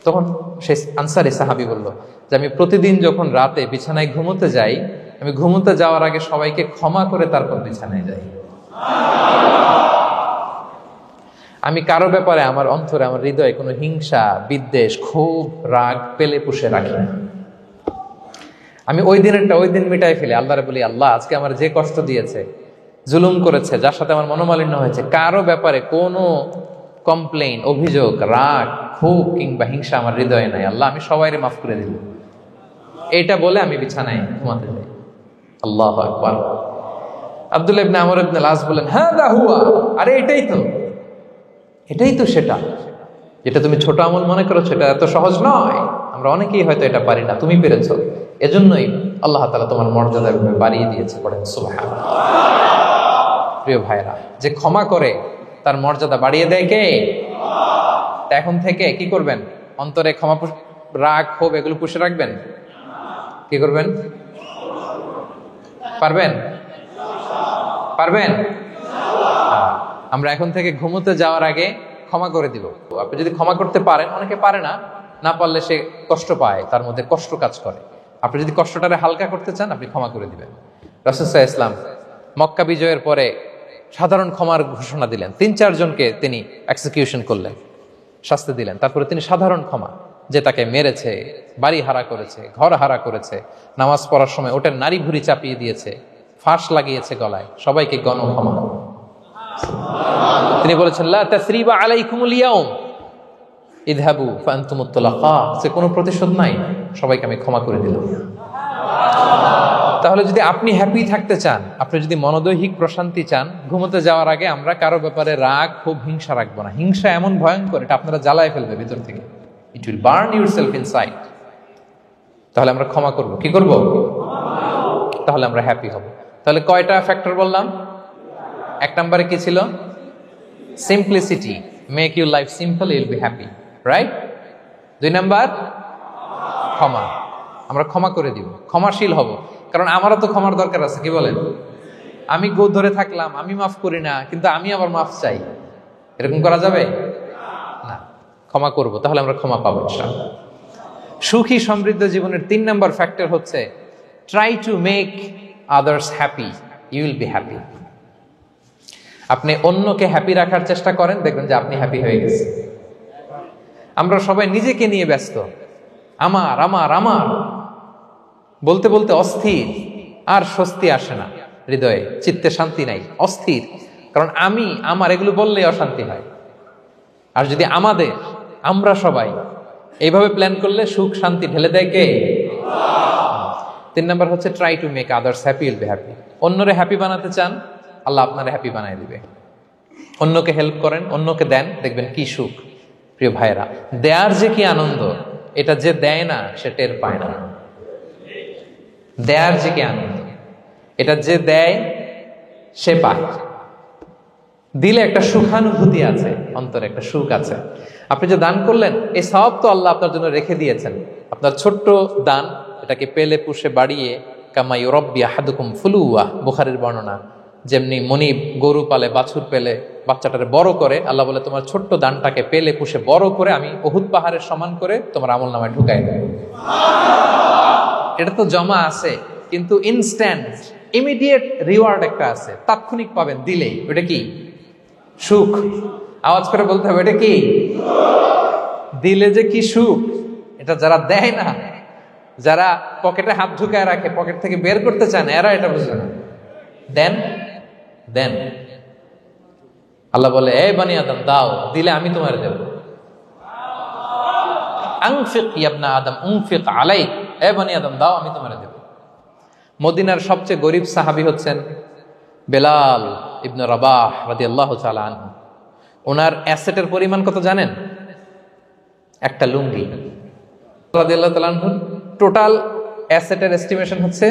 তখন সে আনসারী সাহাবী বলল যে আমি প্রতিদিন যখন রাতে বিছানায় ঘুমোতে যাই, আমি ঘুমোতে যাওয়ার আগে সবাইকে ক্ষমা করে তারপর বিছানায় যাই। আমি কারো ব্যাপারে আমার অন্তরে, আমার হৃদয়ে কোনো হিংসা, বিদ্বেষ, ক্ষোভ, রাগ পেলে পুষে রাখি না। আমি ওই দিনেরটা ওই দিন মিটাই ফেলি। আল্লাহরে বলি, আল্লাহ আজকে আমার যে কষ্ট দিয়েছে, জুলুম করেছে, যার সাথে আমার মনোমালিন্য হয়েছে, কারো ব্যাপারে কোনো কমপ্লেইন, অভিযোগ, রাগ, ক্ষোভ কিংবা হিংসা আমার হৃদয়ে নাই। আল্লাহ আমি সবাইরে মাফ করে দিল। এটা বলে আমি বিছানায় ঘুমাতে যাই। আল্লাহু আকবার। আব্দুল্লাহ ইবনে আমর ইবনে আল-আস বলেন, হাদা হুয়া, আরে এটাই তো সেটা যেটা তুমি ছোট আমল মনে করছো, এটা এত সহজ নয়। আমরা অনেকেই হয়তো এটা পারি না, তুমি পেরেছো। এজন্যই আল্লাহ তাআলা তোমার মর্যাদা বাড়িয়ে দিয়েছে। পড়েন সুবহানাল্লাহ। প্রিয় ভাইরা, যে ক্ষমা করে তার মর্যাদা বাড়িয়ে দেয় কে? এখন থেকে কি করবেন? অন্তরে ক্ষমা, রাগ, ক্ষোভ এগুলো পুষে রাখবেন। কি করবেন? পারবেন? আমরা এখন থেকে ঘুমোতে যাওয়ার আগে ক্ষমা করে দিব। আপনি যদি ক্ষমা করতে পারেন, অনেকে পারে না পারলে সে কষ্ট পায়, তার মধ্যে কষ্ট কাজ করে। আপনি যদি কষ্টটারে হালকা করতে চান, আপনি ক্ষমা করে দিবেন। রাসূল সাল্লাল্লাহু আলাইহি ওয়াসাল্লাম মক্কা বিজয়ের পরে সাধারণ ক্ষমার ঘোষণা দিলেন। 3-4 জনকে তিনি এক্সিকিউশন করলেন, শাস্তি দিলেন। তারপরে তিনি সাধারণ ক্ষমা, যে তাকে মেরেছে, বাড়ি হারা করেছে, ঘর হারা করেছে, নামাজ পড়ার সময় ওটার নারী ভুঁড়ি চাপিয়ে দিয়েছে, ফাঁস লাগিয়েছে গলায়, সবাইকে গণক্ষমা। তিনি বলেছেন, লা তাসরিবা আলাইকুমুল ইয়াউম ইযহাবু ফাআনতুমুত তুলাকা, সে কোনো প্রতিশোধ নাই, সবাইকে আমি ক্ষমা করে দিলাম। তাহলে যদি আপনি হ্যাপি থাকতে চান, আপনি যদি মনোদৈহিক প্রশান্তি চান, ঘুমোতে যাওয়ার আগে আমরা কারো ব্যাপারে রাগ, ক্ষোভ, হিংসা রাখবো না। হিংসা এমন ভয়ঙ্কর, এটা আপনারা জ্বালায় ফেলবে ভিতর থেকে। It will burn yourself inside. তাহলে আমরা ক্ষমা করব। কি করব? তাহলে আমরা হ্যাপি হব। তাহলে কয়টা ফ্যাক্টর বললাম? 1 নম্বরে কি ছিল? Simplicity, make your life simple, you will be happy, right? 2 number ক্ষমা, আমরা ক্ষমা করে দিব, ক্ষমাশীল হব। কারণ আমারও তো ক্ষমার দরকার আছে। কি বলেন? আমি গোদ ধরে থাকলাম, আমি মাফ করি না, কিন্তু আমি আবার মাফ চাই, এরকম করা যাবে না। ক্ষমা করব, তাহলে আমরা ক্ষমা পাবো ইনশাআল্লাহ। সুখী সমৃদ্ধ জীবনের 3 নাম্বার ফ্যাক্টর হচ্ছে try to make others happy, you will be happy. আপনি অন্যকে হ্যাপি রাখার চেষ্টা করেন, দেখবেন যে আপনি হ্যাপি হয়ে গেছেন। আমরা সবাই নিজেকে নিয়ে ব্যস্ত, আমার আমার আমার বলতে বলতে অস্থির, আর স্বস্তি আসে না হৃদয়ে, চিত্তে শান্তি নাই, অস্থির। কারণ আমি আমার এগুলো বললেই অশান্তি হয়। আর যদি আমরা সবাই এইভাবে প্ল্যান করলে সুখ শান্তি ঢেলে দেয় কে? 3 নাম্বার হচ্ছে try to make others happy, will be happy. অন্যরে হ্যাপি বানাতে চান, আল্লাহ আপনারে হ্যাপি বানায় দিবে। অন্যকে হেল্প করেন, অন্যকে দেন, দেখবেন কি সুখ। প্রিয় ভাইরা, দেয়ার যে কি আনন্দ, এটা যে দেয় না সে টের পায় না। দেয়ার যে কি আনন্দ, এটা যে দেয় সে পায়। দিলে একটা সুখানুভূতি আছে, অন্তরে একটা সুখ আছে। আপনি যে দান করলেন, এই সওয়াব তো আল্লাহ আপনার জন্য রেখে দিয়েছেন। আপনার ছোট্ট দান, এটাকে পেলে পুষে বাড়িয়ে, কামা ইউরাব্বি আহাদুকুম ফুলুয়া, বুখারীর বর্ণনা, যেমনি মনিব গরু পালে, বাছুর পেলে বাচ্চাটারে বড় করে, আল্লাহ বলে তোমার ছোট্ট দানটাকে পেলে পুষে বড় করে আমি উহুদ পাহাড়ের সমান করে তোমার আমল নামায় ঢুকাই দেব। এটা তো জমা আছে, কিন্তু ইনস্ট্যান্ট ইমিডিয়েট রিওয়ার্ড একটা আছে, তাৎক্ষণিক পাবেন দিলেই। ওটা কি? সুখ। আওয়াজ করে বলতে হবে, এটা কি? দিলে যে কি সুখ, এটা যারা দেয় না, যারা পকেটে হাত ঢুকায় রাখে, পকেট থেকে বের করতে চান, এরা এটা বুঝবে না। দেন। আল্লাহ বলে, এ বানি আদম দাও, দিলে আমি তোমার দেব। আনফিক ইয়া আদম উনফিক আলাইক, এ বানি আদম দাও, আমি তোমার দেব। মদিনার সবচেয়ে গরিব সাহাবী হচ্ছেন বেলাল ইবনে রাবাহ রাদিয়াল্লাহু তাআলা আনহু। ওনার অ্যাসেটের পরিমাণ কত জানেন? একটা লুঙ্গি। রাদিয়াল্লাহু তাআলা আনহু টোটাল অ্যাসেটের এস্টিমেশন হচ্ছে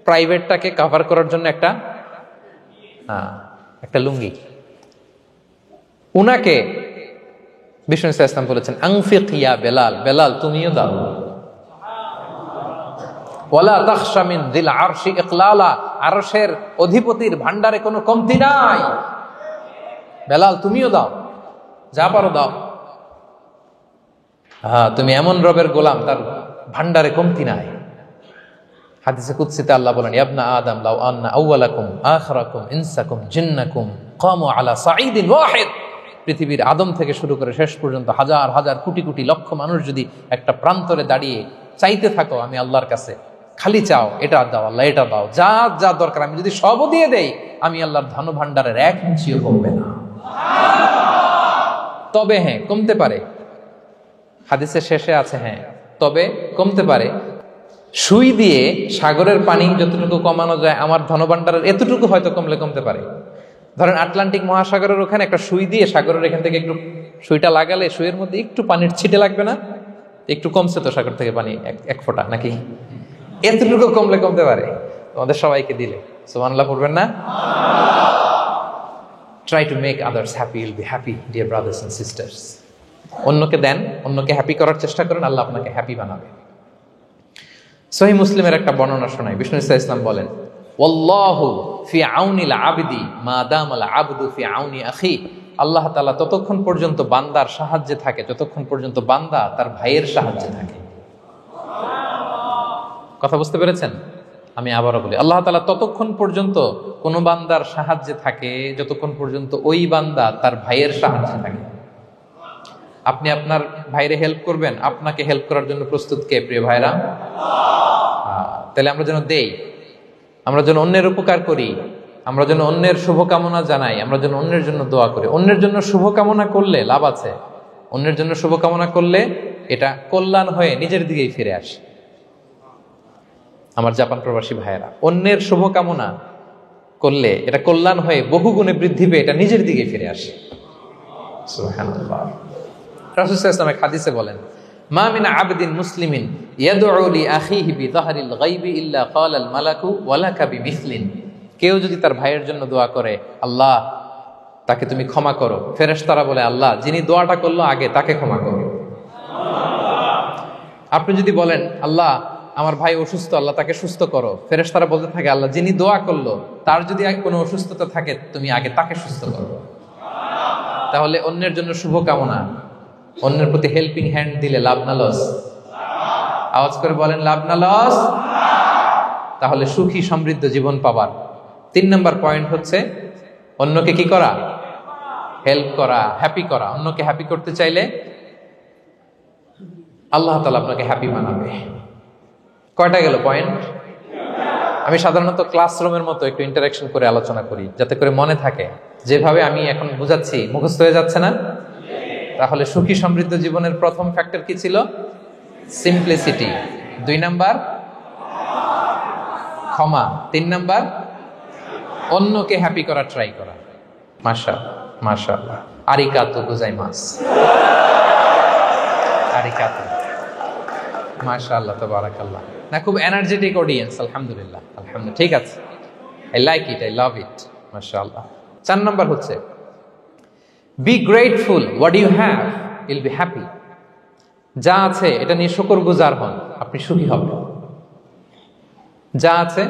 প্রাইভেটটাকে কভার করার জন্য একটা লুঙ্গি। উনাকে বিষ্ণু ইসলাম বলেছেন, আনফিক ইয়া বেলাল, বেলাল তুমিও দাও। ওয়ালা তাখশা মিন যিল আরশি ইকলালা, আরশের অধিপতির ভান্ডারে কোনো কমতি নাই। বেলাল তুমিও দাও, যা পারো দাও। হ্যাঁ, তুমি এমন রবের গোলাম, তার ভান্ডারে কমতি নাই। হাদিসে কুদসিতে আল্লাহ বলেন, ইবনা আদম লাউ আন্না আউওয়ালাকুম আখিরাকুম ইনসাকুম জিন্নাকুম কামু আলা সাঈদিন ওয়াহিদ। পৃথিবীর আদম থেকে শুরু করে শেষ পর্যন্ত হাজার হাজার কোটি কোটি লক্ষ মানুষ যদি একটা প্রান্তরে দাঁড়িয়ে চাইতে থাকো আমি আল্লাহর কাছে, খালি চাও এটা দাও আল্লাহ, এটা দাও, যা যা দরকার আমি যদি সবও দিয়ে দেই, আমি আল্লাহর ধন ভান্ডারের এক ইঞ্চিও কমবে না। তবে হ্যাঁ, কমতে পারে। হাদিসের শেষে আছে হ্যাঁ, তবে কমতে পারে। সুই দিয়ে সাগরের পানি যতটুকু কমানো যায়, আমার ধনভাণ্ডারের এতটুকু হয়তো কমলে কমতে পারে। ধরেন আটলান্টিক মহাসাগরের ওখানে একটা সুই দিয়ে সাগরের এখান থেকে একটু সুইটা লাগালে সুইয়ের মধ্যে একটু পানির ছিটে লাগবে না? একটু কমছে তো সাগর থেকে পানি, এক ফোঁটা নাকি? এতটুকু কমলে কমতে পারে। তোমাদের সবাইকে দিলে সুবহানাল্লাহ পড়বেন না? Try to make others happy, will be happy dear brothers and sisters. অন্যকে দেন, অন্যকে হ্যাপি করার চেষ্টা করেন, আল্লাহ আপনাকে হ্যাপি বানাবে। সহিহ মুসলিমের একটা বর্ণনা শোনাই। বিষ্ণু ইসলাম বলেন, ওয়াল্লাহু ফি আউনিল আবদি মা দামাল আবদু ফি আউনি আখি। আল্লাহ তাআলা ততক্ষণ পর্যন্ত বান্দার সাহায্যে থাকে যতক্ষণ পর্যন্ত বান্দা তার ভাইয়ের সাহায্যে থাকে। কথা বুঝতে পেরেছেন? আমি আবারও বলি, আল্লাহ তাআলা ততক্ষণ পর্যন্ত কোন বান্দার সাহায্যে থাকে যতক্ষণ পর্যন্ত ওই বান্দা তার ভাইয়ের সাহায্যে থাকে। আপনি আপনার ভাইরে হেল্প করবেন, আপনাকে হেল্প করার জন্য প্রস্তুত কে প্রিয় ভাইরা? তাহলে আমরা যেন দেই, আমরা যেন অন্যের উপকার করি, আমরা যেন অন্যের শুভকামনা জানাই, আমরা যেন অন্যের জন্য দোয়া করি। অন্যের জন্য শুভকামনা করলে লাভ আছে। অন্যের জন্য শুভকামনা করলে এটা কল্যাণ হয়ে নিজের দিকেই ফিরে আসে। আমার জাপান প্রবাসী ভাইয়েরা, অন্যের শুভকামনা করলে এটা কল্যাণ হয়ে বহুগুণে বৃদ্ধি পেয়ে এটা নিজের দিকে ফিরে আসে। সুবহানাল্লাহ। রাসূল সাল্লাল্লাহু আলাইহি ওয়াসাল্লাম হাদিসে বলেন, মা মিন আবদিন মুসলিমিন ইয়াদউ লি আখিহি বিযাহরিল গায়বি ইল্লা ক্বালাল মালাকু ওয়ালাকা বিমিসলিন। কেউ যদি তার ভাইয়ের জন্য দোয়া করে, আল্লাহ তাকে তুমি ক্ষমা করো, ফেরেশতারা বলে, আল্লাহ যিনি দোয়াটা করলো আগে তাকে ক্ষমা করো। আপনি যদি বলেন, আল্লাহ আমার ভাই অসুস্থ, আল্লাহ তাকে সুস্থ করো, ফেরেশতারা বলতে থাকে, আল্লাহ যিনি দোয়া করলো তার যদি কোনো অসুস্থতা থাকে তুমি আগে তাকে সুস্থ করো। তাহলে অন্যের জন্য শুভকামনা, অন্যের প্রতি হেল্পিং হ্যান্ড দিলে লাভ না লস? আওয়াজ করে বলেন, লাভ না লস? তাহলে সুখী সমৃদ্ধ জীবন পাবার 3 নম্বর পয়েন্ট হচ্ছে অন্যকে কি করা? হেল্প করা, হ্যাপি করা। অন্যকে হ্যাপি করতে চাইলে আল্লাহ তাআলা আপনাকে হ্যাপি বানাবে। কয়টা গেল পয়েন্ট? আমি সাধারণত ক্লাসরুমের মতো একটু ইন্টারাকশন করে আলোচনা করি যাতে করে মনে থাকে। যেভাবে আমি এখন বুঝাচ্ছি মুখস্থ হয়ে যাচ্ছে না? তাহলে সুখী সমৃদ্ধ জীবনের প্রথম ফ্যাক্টর কি ছিল? সিম্পলিসিটি। 2 নাম্বার ক্ষমা। 3 নাম্বার অন্যকে হ্যাপি করা, ট্রাই করা। মাশাআল্লাহ। আরিগাতো গোজাইমাসু। আরিগাতো। মাশাআল্লাহ, তাবারাকাল্লাহ। না, খুব এনার্জেটিক অডিয়েন্স। আলহামদুলিল্লাহ, আলহামদুলিল্লাহ, ঠিক আছে। I like it, I love it. মাশাআল্লাহ। 4 নাম্বার হচ্ছে be grateful what you have, you'll be happy. যা আছে এটা নিয়ে শুকরগুজার হন, আপনি সুখী হবেন। যা আছে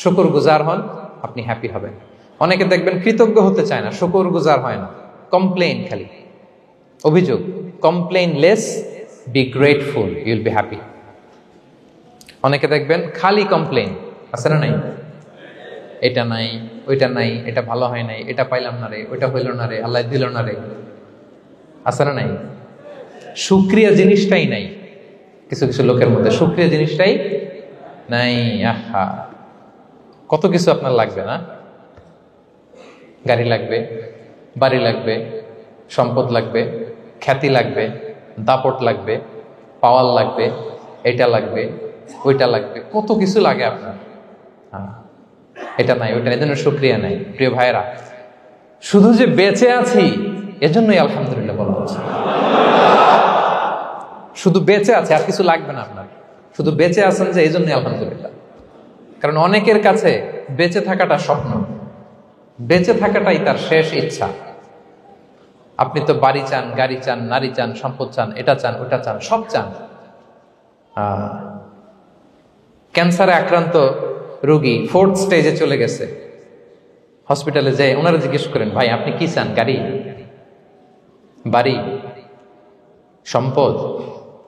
শুকরগুজার হন, আপনি হ্যাপি হবেন। অনেকে দেখবেন কৃতজ্ঞ হতে চায় না, শুকরগুজার হয় না, কমপ্লেইন, খালি অভিযোগ। Complain less, be grateful, Yule be happy. অনেকে দেখবেন খালি কমপ্লেইন, আছে না নাই? এটা নাই, ওইটা নাই, এটা ভালো হয় নাই, এটা পাইলাম না রে, ওইটা হইল না রে, আল্লাহ দিল না রে, আছে না নাই? শুকরিয়া জিনিসটাই নাই কিছু কিছু লোকের মধ্যে, শুকরিয়া জিনিসটাই নাই। আহা, কত কিছু আপনার লাগবে না? গাড়ি লাগবে, বাড়ি লাগবে, সম্পদ লাগবে, খ্যাতি লাগবে, দাপট লাগবে, পাওয়ার লাগবে, এটা লাগবে, ওইটা লাগবে, কত কিছু লাগে আপনার। হ্যাঁ, এটা নাই, ওইটা নাই, এজন্য শুকরিয়া নাই। প্রিয় ভাইয়েরা, শুধু যে বেঁচে আছি এজন্যই আলহামদুলিল্লাহ বলা হচ্ছে। শুধু বেঁচে আছে, আর কিছু লাগবে না আপনার। শুধু বেঁচে আছেন যে এই জন্যই আলহামদুলিল্লাহ। কারণ অনেকের কাছে বেঁচে থাকাটা স্বপ্ন, বেঁচে থাকাটাই তার শেষ ইচ্ছা। আপনি তো বাড়ি চান, গাড়ি চান, নারী চান, সম্পদ চান, এটা চান, ওটা চান, সব চান। ক্যান্সারে আক্রান্ত রোগী 4th স্টেজে চলে গেছে, হসপিটালে যায়, ওনারা জিজ্ঞেস করেন, ভাই আপনি কি চান? গাড়ি, বাড়ি, সম্পদ,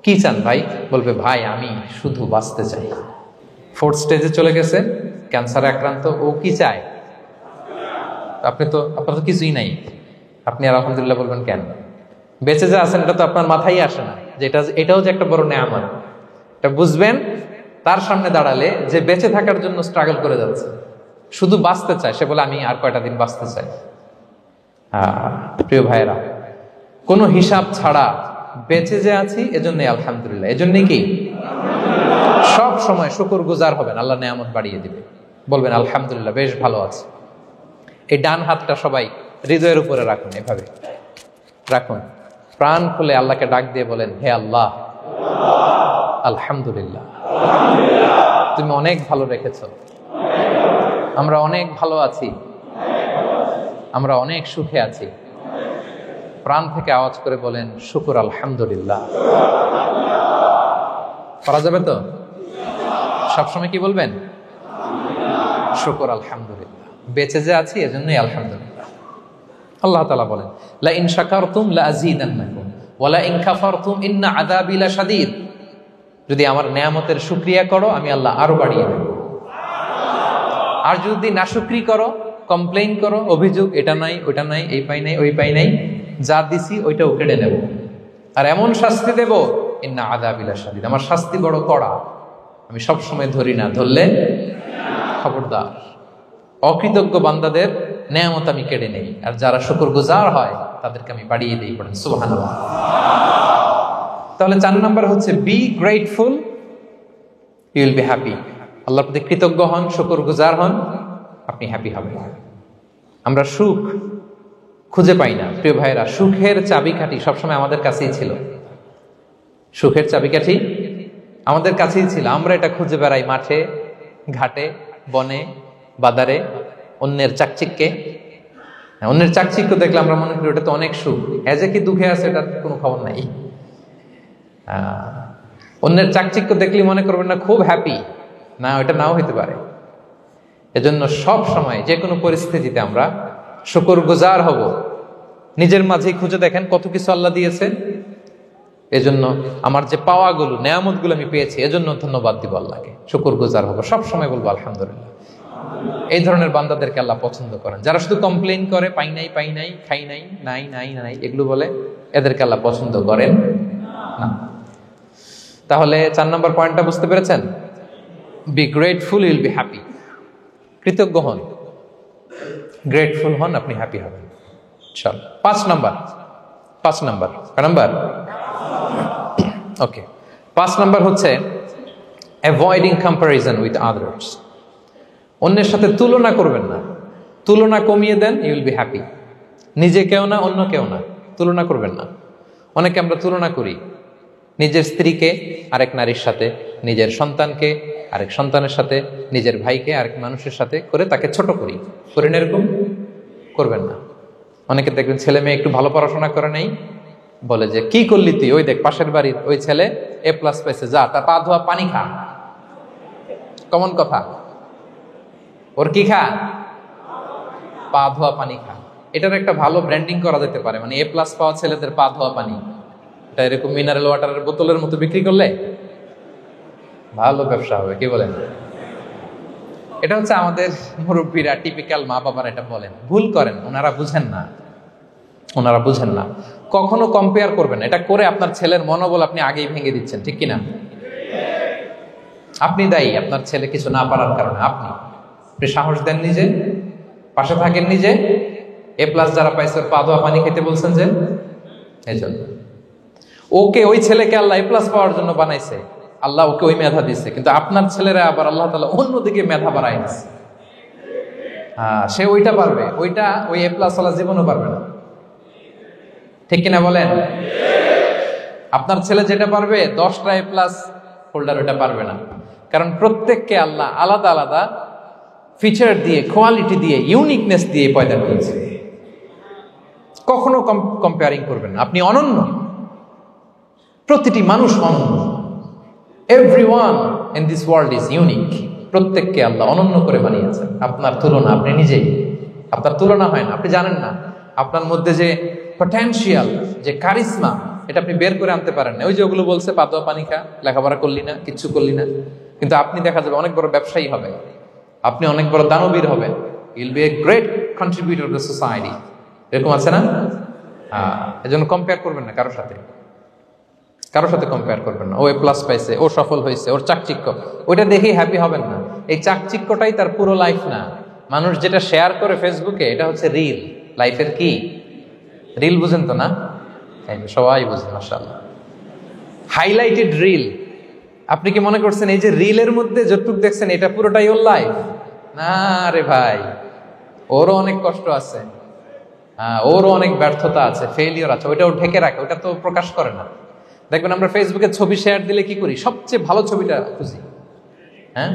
কি চান ভাই? বলবে, ভাই আমি শুধু বাঁচতে চাই। 4th স্টেজে চলে গেছে, ক্যান্সারে আক্রান্ত, ও কি চায়? আপনার তো কিছুই নাই, আপনি আর আলহামদুলিল্লাহ বলবেন কেন? বেঁচে যে আছেন এটা তো আপনার মাথায় আসে না যে এটাও যে একটা বড় নেয়ামত। এটা বুঝবেন তার সামনে দাঁড়ালে, যে বেঁচে থাকার জন্য স্ট্রাগল করে যাচ্ছে, শুধু বাঁচতে চায়, সে বলে আমি আর কয়টা দিন বাঁচতে চাই। প্রিয় ভাইয়েরা, কোনো হিসাব ছাড়া বেঁচে যে আছি এজন্যই আলহামদুলিল্লাহ। এজন্যই কি সব সময় শুকরগুজার হবেন, আল্লাহ নেয়ামত বাড়িয়ে দিবে, বলবেন আলহামদুলিল্লাহ বেশ ভালো আছে। এই ডান হাতটা সবাই হৃদয়ের উপরে রাখুন, এভাবে রাখুন, প্রাণ খুলে আল্লাহকে ডাক দিয়ে বলেন, হে আল্লাহ, আলহামদুলিল্লাহ, তুমি অনেক ভালো রেখেছো, আমরা অনেক ভালো আছি, আমরা অনেক সুখে আছি। প্রাণ থেকে আওয়াজ করে বলেন, শুকর আলহামদুলিল্লাহ। করা যাবে তো? সবসময় কি বলবেন? শুকর আলহামদুলিল্লাহ, বেঁচে যে আছি এজন্যই আলহামদুলিল্লাহ। আল্লাহ তাআলা বলেন, লা ইন শাকারতুম লা আযীদান্নাকুম ওয়া লা ইন কাফারতুম ইন্না আযাবি লাশাদীদ। যদি আমার নেয়ামতের শুকরিয়া করো আমি আল্লাহ আরো বাড়িয়ে দেব, আর যদি নাশুকরি করো, কমপ্লেইন করো, অভিযোগ এটা নাই ওটা নাই, এই পাই নাই ওই পাই নাই, যা দিছি ওইটাও কেড়ে নেব, আর এমন শাস্তি দেব, ইন্না আযাবি লাশাদীদ, আমার শাস্তি বড় কড়া, আমি সব সময় ধরি না, ধরলে খবরদার। অকৃতজ্ঞ বান্দাদের নেয়ামত আমি কেড়ে নেই, আর যারা শুকরগুজার হয় তাদেরকে আমি বাড়িয়ে দিই। পড়েন সুবহানাল্লাহ। তাহলে 4 নাম্বার হচ্ছে be grateful, you will be happy. আল্লাহর প্রতি কৃতজ্ঞ হন, শুকরগুজার হন, আপনি হ্যাপি হবেন। আমরা সুখ খুঁজে পাই না প্রিয় ভাইরা, সুখের চাবিকাঠি সবসময় আমাদের কাছেই ছিল। সুখের চাবিকাঠি আমাদের কাছেই ছিল, আমরা এটা খুঁজে বেড়াই মাঠে ঘাটে, বনে বাদারে, অন্যের চাকচিক্যে। অন্যের চাকচিক্য দেখলে আমরা মনে করি ওটা তো অনেক সুখ, এজে কি দুঃখে আছে এটার কোনো খবর নাই। অন্যের চাকচিক্য দেখলে মনে করবেন না খুব হ্যাপি, না, ওটা নাও হইতে পারে। এজন্য সব সময় যে কোনো পরিস্থিতিতে আমরা শুকরগুজার হব। নিজের মাঝেই খুঁজে দেখেন কত কিছু আল্লাহ দিয়েছে, এজন্য আমার যে পাওয়াগুলো, নেয়ামতগুলো আমি পেয়েছি, এজন্য ধন্যবাদ দিব আল্লাহকে, শুকরগুজার হব, সব সময় বলবো আলহামদুলিল্লাহ। এই ধরনের বান্দাদেরকে আল্লাহ পছন্দ করেন। যারা শুধু কমপ্লেইন করে, পাই নাই পাই নাই, খাই নাই, নাই নাই নাই, এগুলো বলে, এদেরকে আল্লাহ পছন্দ করেন না। তাহলে 4 নম্বর পয়েন্টটা বুঝতে পেরেছেন? Be grateful, you will be happy. কৃতজ্ঞ হন, গ্রেটফুল হন, আপনি হ্যাপি হবেন। চল 5 নাম্বার ওকে, 5 নাম্বার হচ্ছে অ্যাভয়েডিং কম্প্যারিজন উইথ আদার্স। অন্যের সাথে তুলনা করবেন না, তুলনা কমিয়ে দেন, ইউ উইল বি হ্যাপি। নিজে কেউ না, অন্য কেউ না, তুলনা করবেন না। অনেকে আমরা তুলনা করি, নিজের স্ত্রীকে আরেক নারীর সাথে, নিজের সন্তানকে আরেক সন্তানের সাথে, নিজের ভাইকে আরেক মানুষের সাথে করে তাকে ছোট করি। করেন এরকম? করবেন না। অনেকে দেখবেন ছেলে মেয়ে একটু ভালো পড়াশোনা করে নেই, বলে যে কি করলি তুই, ওই দেখ পাশের বাড়ির ওই ছেলে A+ পাইছে, যা তার পা ধোয়া পানি খা। কমন কথা, ওর কি খা? পা ধোয়া পানি খা। এটার একটা ভালো ব্র্যান্ডিং করা যেতে পারে, মানে A+ পাওয়া ছেলেদের পা ধোয়া পানি, এটা এরকম মিনারেল ওয়াটারের বোতলের মতো বিক্রি করলে ভালো ব্যবসা হবে, কি বলেন? এটা হচ্ছে আমাদের মুরব্বীরা, টিপিক্যাল মা বাবারা এটা বলেন, ভুল করেন, ওনারা বুঝেন না। কখনো কম্পেয়ার করবেন না, এটা করে আপনার ছেলের মনোবল আপনি আগেই ভেঙে দিচ্ছেন, ঠিক কিনা? আপনি দায়ী আপনার ছেলে কিছু না পারার কারণে। আপনি সাহস দেন নিজে, পাশে থাকেন নিজে। A+ যারা পাইছে পা ধোয়া পানি খেতে বলছেন যে, এই জন্য ওকে, ওই ছেলেকে আল্লাহ A+ পাওয়ার জন্য বানাইছে, আল্লাহ ওকে ওই মেধা দিচ্ছে, কিন্তু আপনার ছেলেরা আবার আল্লাহ তাআলা অন্যদিকে মেধা বাড়াই দিচ্ছে। সে ওইটা পারবে, ওইটা ওই A+ ওয়ালা জীবনও পারবে না, ঠিক কিনা বলেন? আপনার ছেলে যেটা পারবে 10টা A+ হোল্ডার ওইটা পারবে না, কারণ প্রত্যেককে আল্লাহ আলাদা আলাদা ফিচার দিয়ে, কোয়ালিটি দিয়ে, ইউনিকনেস দিয়ে পয়দা করেছে। কখনো কম্পেয়ারিং করবেন না, আপনি অনন্য, প্রতিটি মানুষ অনন্য। Everyone in this world is unique. প্রত্যেককে আল্লাহ অনন্য করে বানিয়েছেন। আপনার তুলনা আপনি নিজেই, আপনার তুলনা হয় না, আপনি জানেন না আপনার মধ্যে যে পটেনশিয়াল, যে কারিশমা, এটা আপনি বের করে আনতে পারেন না। ওই যে ওগুলো বলছে পাতোয়া পানি খা, লেখাপড়া করলি না, কিচ্ছু করলি না, কিন্তু আপনি দেখা যাবে অনেক বড় ব্যবসায়ী হবে, আপনি অনেক বড় দানবীর হবেন, you'll B a great contributor two society. এরকম আছে না? এজন্য কম্পেয়ার করবেন না কারোর সাথে, কারোর সাথে কম্পেয়ার করবেন না। ও এ প্লাস পাইছে, ও সফল হয়েছে, ওর চাকচিক্য, ওইটা দেখেই হ্যাপি হবেন না। এই চাকচিক্যটাই তার পুরো লাইফ না। মানুষ যেটা শেয়ার করে ফেসবুকে, এটা হচ্ছে রিল। লাইফের কি রিল? বুঝেন তো না? সবাই বুঝেন, মাশাআল্লাহ। Highlighted reel. আপনি কি মনে করছেন এই যে রিলের মধ্যে যতটুকু দেখছেন এটা পুরোটাই ওর লাইফ? না রে ভাই, ওরও অনেক কষ্ট আছে, ওরও অনেক ব্যর্থতা আছে, ফেলিওর আছে, ওইটাও ঢেকে রাখে, ওটা তো প্রকাশ করে না। দেখবেন আমরা ফেসবুকে ছবি শেয়ার দিলে কি করি? সবচেয়ে ভালো ছবিটা খুঁজি, হ্যাঁ,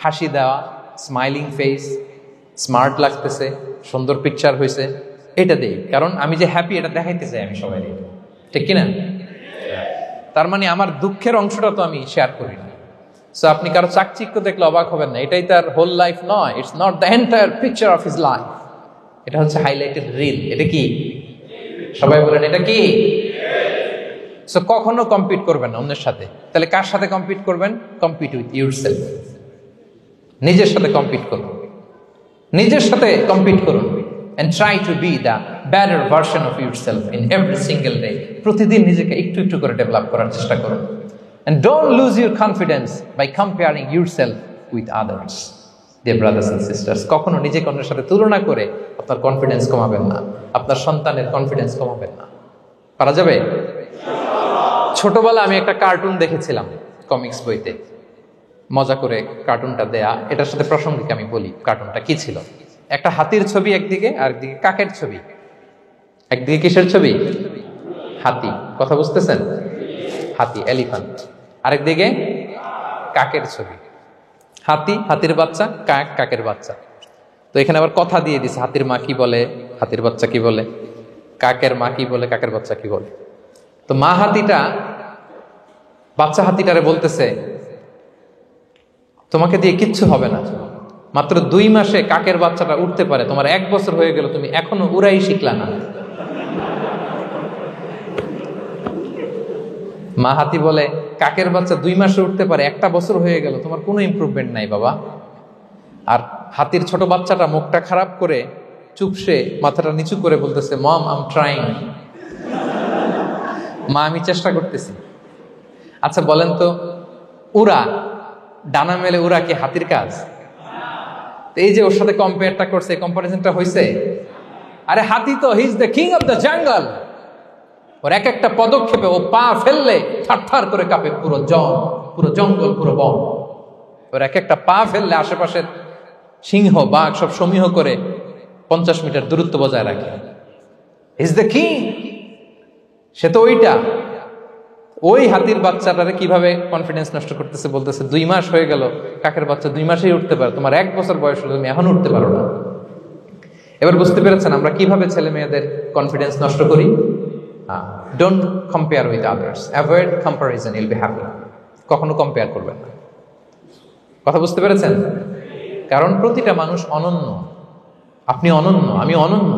হাসি দেওয়া, স্মাইলিং ফেস, স্মার্ট লাগতেছে, সুন্দর পিকচার হয়েছে, এটা দেই। কারণ আমি যে হ্যাপি এটা দেখাইতে চাই আমি সবাই, ঠিক কিনা? তার মানে আমার দুঃখের অংশটা তো আমি শেয়ার করি না। সো আপনি কারো চাকচিক্য দেখলে অবাক হবেন না, এটাই তার হোল লাইফ নয়। It's not the entire picture of his life. এটা হচ্ছে হাইলাইটেড রিল। এটা কি? সবাই বলেন এটা কি? সো কখনো কম্পিট করবেন না অন্যের সাথে। তাহলে কার সাথে কম্পিট করবেন? Compete with yourself. নিজের সাথে কম্পিট করুন, নিজের সাথে কম্পিট করুন। and try to be the better version of yourself in every single day. প্রতিদিন নিজেকে একটু একটু করে ডেভেলপ করার চেষ্টা করুন। and don't lose your confidence by comparing yourself with others. Dear brothers and sisters, কখনো নিজেকে অন্যের সাথে তুলনা করে আপনার কনফিডেন্স কমাবেন না, আপনার সন্তানের কনফিডেন্স কমাবেন না। পারা যাবে? ছোটবেলা আমি একটা কার্টুন দেখেছিলাম কমিক্স বইতে, মজা করে কার্টুনটা দেয়া। এটার সাথে প্রাসঙ্গিক আমি বলি কার্টুনটা কি ছিল। একটা হাতির ছবি একদিকে, আর একদিকে কাকের ছবি। একদিকে কিসের ছবি? হাতি। কথা বুঝতেছেন? হাতি, এলিফ্যান্ট। আরেকদিকে কাকের ছবি। হাতি, হাতির বাচ্চা, কাক, কাকের বাচ্চা। তো এখানে আবার কথা দিয়ে দিছে, হাতির মা কি বলে, হাতির বাচ্চা কি বলে, কাকের মা কি বলে, কাকের বাচ্চা কি বলে। তো মা হাতিটা বাচ্চা হাতিটারে বলতেছে, তোমাকে দিয়ে কিচ্ছু হবে না, মাত্র 2 মাসে কাকের বাচ্চাটা উঠতে পারে, তোমার 1 বছর হয়ে গেল, তুমি এখনো উড়াই শিখলা না। মা হাতি বলে, কাকের বাচ্চা 2 মাসে উঠতে পারে, 1 বছর হয়ে গেল, তোমার কোনো ইমপ্রুভমেন্ট নাই বাবা। আর হাতির ছোট বাচ্চাটা মুখটা খারাপ করে চুপসে মাথাটা নিচু করে বলতেছে, মম আই এম ট্রাইং। মা, আমি চেষ্টা করতেছি। আচ্ছা বলেন তো, উড়া, ডানা মেলে উড়া কি হাতির কাজ? এই যে ওর সাথে কম্পেয়ারটা করছে, কম্পারিজনটা হয়েছে। আরে হাতি তো he is the king of the jungle. ওর এক একটা পদক্ষেপে ও পা ফেললে থারথার করে কাঁপে পুরো জঙ্গল, পুরো বন। ওর এক একটা পা ফেললে আশেপাশের সিংহ, বাঘ সব সমীহ করে 50 মিটার দূরত্ব বজায় রাখে। Is the king. সে তো ওইটা। ওই হাতির বাচ্চাটারে কিভাবে কনফিডেন্স নষ্ট করতেছে, বলতেছে 2 মাস হয়ে গেল, কাকের বাচ্চা 2 মাসেই উঠতে পারে, তোমার 1 বছর বয়স হলো, তুমি এখন উঠতে পারো না। এবার বুঝতে পেরেছেন আমরা কিভাবে ছেলে মেয়েদের কনফিডেন্স নষ্ট করি? Don't compare with others, avoid comparison, Yule be happy. কখনো কম্পেয়ার করবেন না। কথা বুঝতে পেরেছেন? কারণ প্রতিটা মানুষ অনন্য। আপনি অনন্য, আমি অনন্য।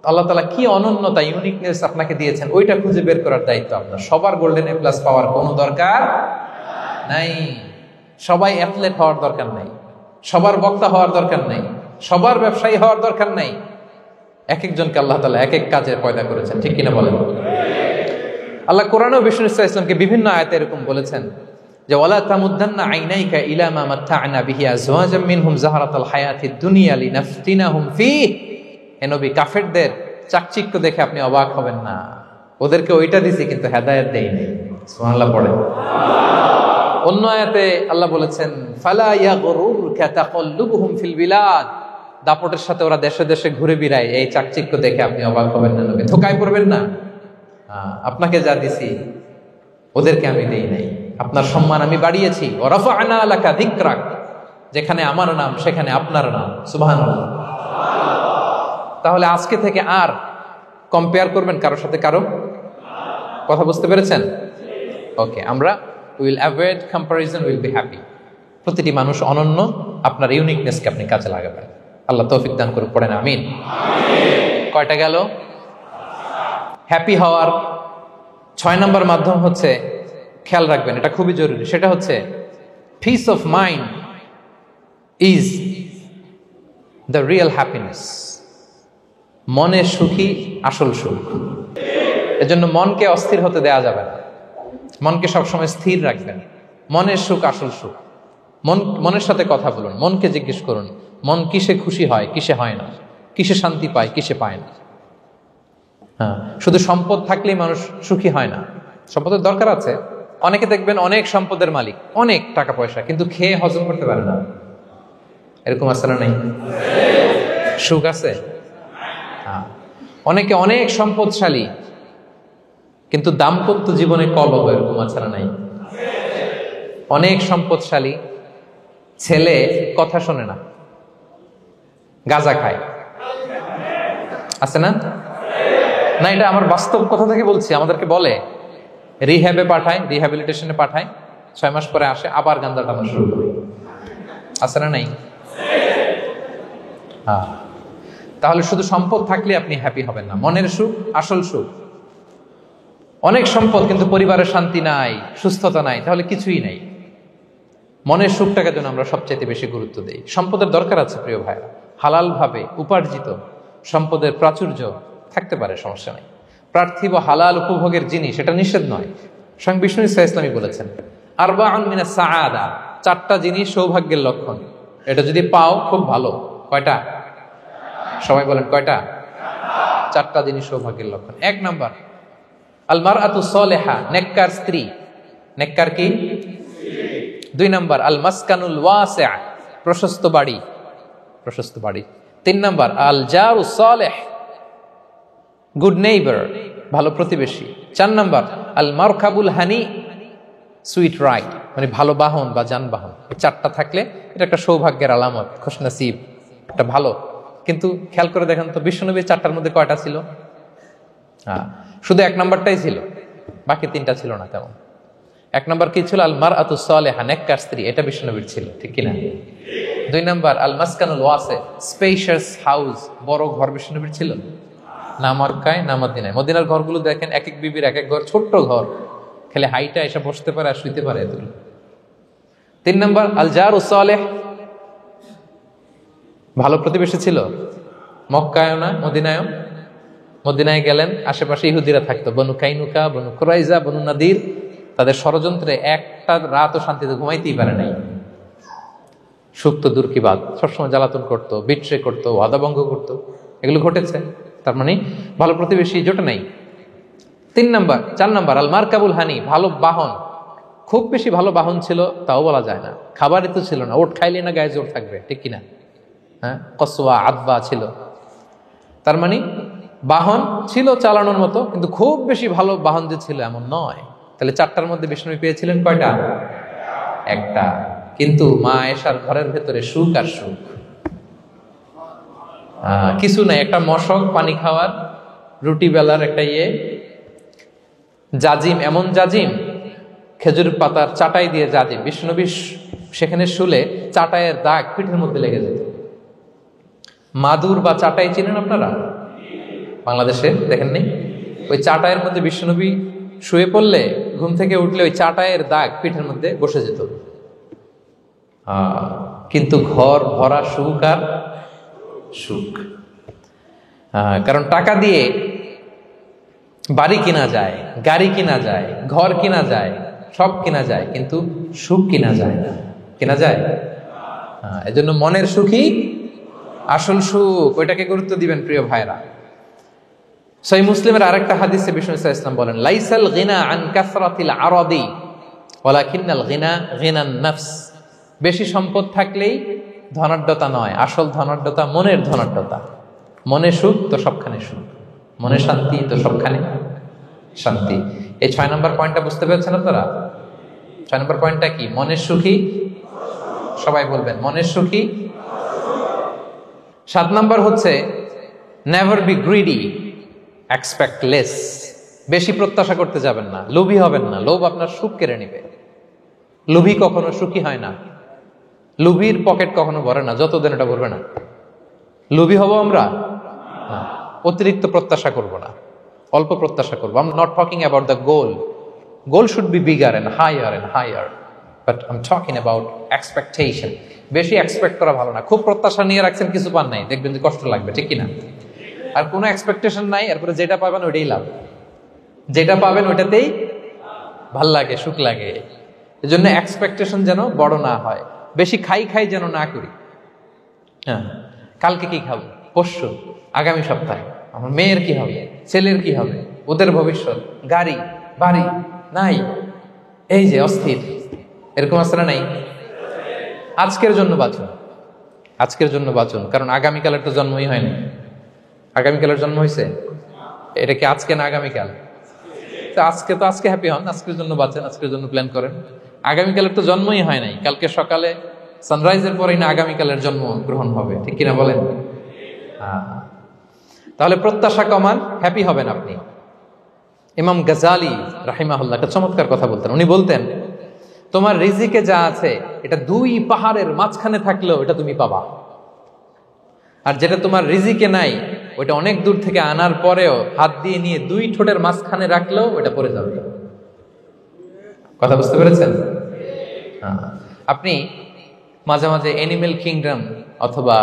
আল্লাহ তাআলা কি অনন্যতা, ইউনিকনেস আপনাকে দিয়েছেন, ওইটা খুঁজে বের করার দায়িত্ব আপনার। সবার গোল্ডেন এ প্লাস পাওয়ার কোনো দরকার নাই। সবাই অ্যাথলেট হওয়ার দরকার নাই, সবার বক্তা হওয়ার দরকার নাই, সবার ব্যবসায়ী হওয়ার দরকার নাই। এক একজনকে আল্লাহ তাআলা এক এক কাজে পয়দা করেছেন, ঠিক কিনা বলেন? আল্লাহ কোরআনে বিষ্ণু ইসলামকে বিভিন্ন আয়াতে এরকম বলেছেন যে, ওয়ালা তামুদ্দান্না আইনাইকা ইলা মা মাত্তা'না বিহি আজওয়াজাম মিনহুম যাহরাতাল হায়াতিদ দুনিয়া লিনাফতিনাহুম ফীহ। হে নবী, কাফেরদের চাকচিক্য দেখে আপনি অবাক হবেন না। ওদেরকে ওইটা দিছি কিন্তু হেদায়েত দেই নাই। সুবহানাল্লাহ পড়ে। অন্য আয়াতে আল্লাহ বলেছেন, ফালা ইয়াগরুরকা তাকাল্লুবুহুম ফিল বিলাদ। দাপটের সাথে ওরা দেশে দেশে ঘুরে বেড়ায়, এই চাকচিক্য দেখে আপনি অবাক হবেন না নবী, ধোঁকায় পড়বেন না। আপনাকে যা দিছি ওদেরকে আমি দেই নাই। আপনার সম্মান আমি বাড়িয়েছি। ওয়া রাফা'না লাকা যিকরাক। যেখানে আমার নাম সেখানে আপনার নাম। সুবহানাল্লাহ। তাহলে আজকে থেকে আর কম্পেয়ার করবেন কারোর সাথে কারো? কথা বুঝতে পেরেছেন? ওকে, আমরা will avoid comparison, will be happy. প্রতিটি মানুষ অনন্য, আপনার ইউনিকনেসকে আপনি কাজে লাগাবেন। আল্লাহ তৌফিক দান করুন, পড়েন আমিন। কয়টা গেল? হ্যাপি হওয়ার 6 নম্বর মাধ্যম হচ্ছে, খেয়াল রাখবেন এটা খুবই জরুরি, সেটা হচ্ছে piece of mind is the real happiness. মনের সুখী আসল সুখ। এজন্য মনকে অস্থির হতে দেয়া যাবে না, মনকে সবসময় স্থির রাখবেন। মনের সুখ আসল সুখ। মনের সাথে কথা বলুন, মনকে জিজ্ঞেস করুন মন কিসে খুশি হয়, কিসে হয় না, কিসে শান্তি পায়, কিসে পায় না। হ্যাঁ, শুধু সম্পদ থাকলেই মানুষ সুখী হয় না, সম্পদের দরকার আছে। অনেকে দেখবেন অনেক সম্পদের মালিক, অনেক টাকা পয়সা, কিন্তু খেয়ে হজম করতে পারে না। এরকম আছে না? নাই? সুখ আছে? অনেকে অনেক সম্পদশালী, কিন্তু দাম্পত্য জীবনে কলহ, এরকম আছে না? নাই? অনেক সম্পদশালী ছেলে কথা শোনে না, গাঁজা খায়, আছে না? না, এটা আমার বাস্তব কথা থেকে বলছি। আমাদেরকে বলে রিহ্যাবে পাঠায়, রিহ্যাবিলিটেশনে পাঠায়, 6 মাস পরে আসে আবার গাঁজা টানা শুরু করে। আছে না? নাই? হ্যাঁ, তাহলে শুধু সম্পদ থাকলে আপনি হ্যাপি হবেন না। মনের সুখ আসল সুখ। অনেক সম্পদ কিন্তু পরিবারের শান্তি নাই, সুস্থতা নাই, তাহলে কিছুই নাই। মনের সুখটাকে যেন আমরা সবচাইতে বেশি গুরুত্ব দেই। সম্পদের দরকার আছে প্রিয় ভাইরা, হালাল ভাবে উপার্জিত সম্পদের প্রাচুর্য থাকতে পারে, সমস্যা নেই। পার্থিব হালাল উপভোগের জিনিস, এটা নিষেধ নয়। স্বয়ং বিষ্ণু ইসলামী বলেছেন আরবাউন মিনাস সাআদা, 4টা জিনিস সৌভাগ্যের লক্ষণ। এটা যদি পাও খুব ভালো। কয়টা? সবাই বলেন কয়টা? 4টা জিনিস সৌভাগ্যের লক্ষণ। 1 নাম্বার আল মারআতু সালেহা, নেককার স্ত্রী। নেককার কি? 2 নাম্বার আল মাসকানুল ওয়াসিআ, প্রশস্ত বাড়ি, প্রশস্ত বাড়ি। 3 নাম্বার আল জারু সালেহ, গুড নেইবার, ভালো প্রতিবেশী। 4 নাম্বার আল মারকাবুল হানি, সুইট রাইড, মানে ভালো বাহন বা যানবাহন। 4টা থাকলে এটা একটা সৌভাগ্যের আলামত, খুশনসিব, একটা ভালো। কিন্তু খেয়াল করে দেখেন তো বিশ্বনবীর 4টার মধ্যে কয়টা ছিল? শুধু 1 নাম্বারটাই ছিল, বাকি 3টা ছিল না তেমন। 1 নাম্বার কি ছিল? আল মারআতু সালেহা, নেককার স্ত্রী, এটা বিশ্বনবীর ছিল, ঠিক কিনা? 2 নাম্বার আল মাসকানুল ওয়াসি, স্পেশিয়াস হাউস, বড় ঘর, বিশ্বনবীর ছিল না? মক্কায় না মদিনায়? মদিনার ঘরগুলো দেখেন, এক এক বিবির এক এক ঘর, ছোট্ট ঘর, খালি হাইটা এসে বসতে পারে আর শুইতে পারে এতগুলো। 3 নাম্বার আল জারু সালেহ, ভালো প্রতিবেশী ছিল। মক্কায়ও না মদিনায়ও। মদিনায় গেলেন, আশেপাশে ইহুদিরা থাকতো, বনু কাইনুকা, বনু কুরাইজা, বনু নাদির। তাদের ষড়যন্ত্রে একটা রাতও শান্তিতে ঘুমাইতেই পারে নাই। সুক্ত দূর কি বাদ, সবসময় জ্বালাতন করতো, বিট্রে করতো, ওয়াদাভঙ্গ করতো, এগুলো ঘটেছে। তার মানে ভালো প্রতিবেশী জোটে নাই। 4 নাম্বার আল মারকাবুল হানি, ভালো বাহন। খুব বেশি ভালো বাহন ছিল তাও বলা যায় না, খাবারই তো ছিল না, ওট খাইলে না গায়ে জোর থাকবে, ঠিক কিনা? হ্যাঁ, কসওয়া আদবা ছিল। তার মানে বাহন ছিল চালানোর মতো, কিন্তু খুব বেশি ভালো বাহন যে ছিল এমন নয়। তাহলে 4টার মধ্যে বিষ্ণু পেয়েছিলেন কয়টা? 1টা। কিন্তু মা আয়েশার ঘরের ভেতরে সুখ আর সুখ, কিছু নাই। একটা মশক, পানি খাওয়ার, রুটি বেলার একটা জাজিম, এমন জাজিম, খেজুর পাতার চাটাই দিয়ে জাজিম। বিষ্ণুনবী সেখানে শুলে চাটাইয়ের দাগ পিঠের মধ্যে লেগে যেত। মাদুর বা চাটাই চিনেন আপনারা? বাংলাদেশে দেখেন নেই? ওই চাটাইয়ের মধ্যে বিষ্ণুনবী শুয়ে পড়লে, ঘুম থেকে উঠলে ওই চাটাইয়ের দাগ পিঠের মধ্যে বসে যেত। কিন্তু ঘর ভরা সুখ আর সুখ। কারণ টাকা দিয়ে বাড়ি কিনা যায়, গাড়ি কিনা যায়, ঘর কিনা যায়, সব কিনা যায়, কিন্তু সুখ কিনা যায় না। কিনা যায়? এজন্য মনের সুখই আসল সুখ, ওইটাকে গুরুত্ব দিবেন প্রিয় ভাইরা। সহিহ মুসলিমের আরেকটা হাদিসে বিষ্ণু ইসলাম বলেন লাইসাল গিনা আন কাসরাতিল আরাদি ওয়ালাকিন্নাল গিনা গিনান নফস। বেশি সম্পদ থাকলেই ধনাঢ্যতা নয়, আসল ধনাঢ্যতা মনের ধনাঢ্যতা। মনে সুখ তো সবখানে সুখ, মনে শান্তি তো সবখানে শান্তি। এই 6 নম্বর পয়েন্টটা বুঝতে পেরেছেন আপনারা? 6 নম্বর পয়েন্টটা কি? মনের সুখী, সবাই বলবেন মনের সুখী। 7 নম্বর হচ্ছে never be greedy, expect less. বেশি প্রত্যাশা করতে যাবেন না, লোভী হবেন না, লোভ আপনার সুখ কেড়ে নেবে। লোভী কখনো সুখী হয় না, লোভীর পকেট কখনো ভরে না যতদিন এটা ভরবে না। লোভী হব আমরা না, অতিরিক্ত প্রত্যাশা করব না, অল্প প্রত্যাশা করবো। I am not talking about the goal, goal should be bigger and higher, but I am talking about expectation. বেশি এক্সপেক্ট করা ভালো না। খুব প্রত্যাশা নিয়ে রাখছেন, কিছু পান নাই, দেখবেন যে কষ্ট লাগবে, ঠিক কিনা? আর কোনো এক্সপেকটেশন নাই, এরপরে যেটা পাবেন ওইটাই লাভ, যেটা পাবেন ওইটাতেই ভাল লাগে, সুখ লাগে। এই জন্য এক্সপেকটেশন যেন বড় না হয়, বেশি খাই যেন না করি। হ্যাঁ, কালকে কি খাবো, পরশু, আগামী সপ্তাহে আমার মেয়ের কি হবে, ছেলের কি হবে, ওদের ভবিষ্যৎ, গাড়ি বাড়ি নাই, এই যে অস্থির, এরকম আসলে নাই। আজকের জন্য বাঁচুন, আজকের জন্য বাঁচুন, কারণ আগামীকালের তো জন্মই হয়নি। আগামীকালের জন্ম হয়েছে, এটা কি আজকে না আগামীকাল? তো আজকে হ্যাপি হন, আজকের জন্য বাঁচেন, আজকের জন্য প্ল্যান করেন। আগামীকালের তো জন্মই হয় নাই, কালকে সকালে সানরাইজের পরেই না আগামীকালের জন্ম গ্রহণ হবে, ঠিক কিনা বলেন? তাহলে প্রত্যাশা কমান, হ্যাপি হবেন আপনি। ইমাম গাজালি রাহিমাহুল্লাহ একটা চমৎকার কথা বলতেন। উনি বলতেন, তোমার রিজিকে যা আছে এটা 2 পাহাড়ের মাঝখানে থাকলেও এটা তুমি পাবা, আর যেটা তোমার রিজিকে নাই ওইটা অনেক দূর থেকে আনার পরেও হাত দিয়ে নিয়ে 2 ঠোঁটের মাঝখানে রাখলেও ওটা পড়ে যাবে। কথা বুঝতে পেরেছেন? আপনি মাঝে মাঝে অ্যানিমেল কিংডম অথবা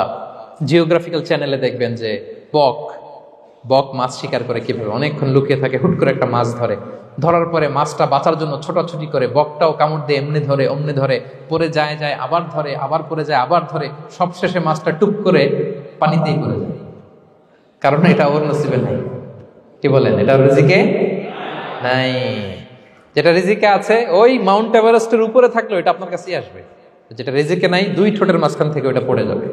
জিওগ্রাফিক্যাল চ্যানেলে দেখবেন যে বক মাছ শিকার করে কিভাবে অনেকক্ষণ লুকিয়ে থাকে, হুট করে একটা মাছ ধরে, ধরার পরে মাছটা বাঁচার জন্য ছোটাছুটি করে, বকটাও কামড় দিয়ে এমনি ধরে অমনি ধরে, পরে যায় আবার ধরে, আবার পরে যায় আবার ধরে, সবশেষে মাছটা টুপ করে পানিতেই পড়ে যায়, কারণ এটা ওর নসিবে নাই। কি বলেন? এটা রিজিকে নাই। যেটা রিজিকে আছে ওই মাউন্ট এভারেস্টের উপরে থাকলে এটা আপনার কাছেই আসবে, যেটা রিজিকে নাই 2 ঠোঁটের মাঝখান থেকে ওটা পড়ে যাবে।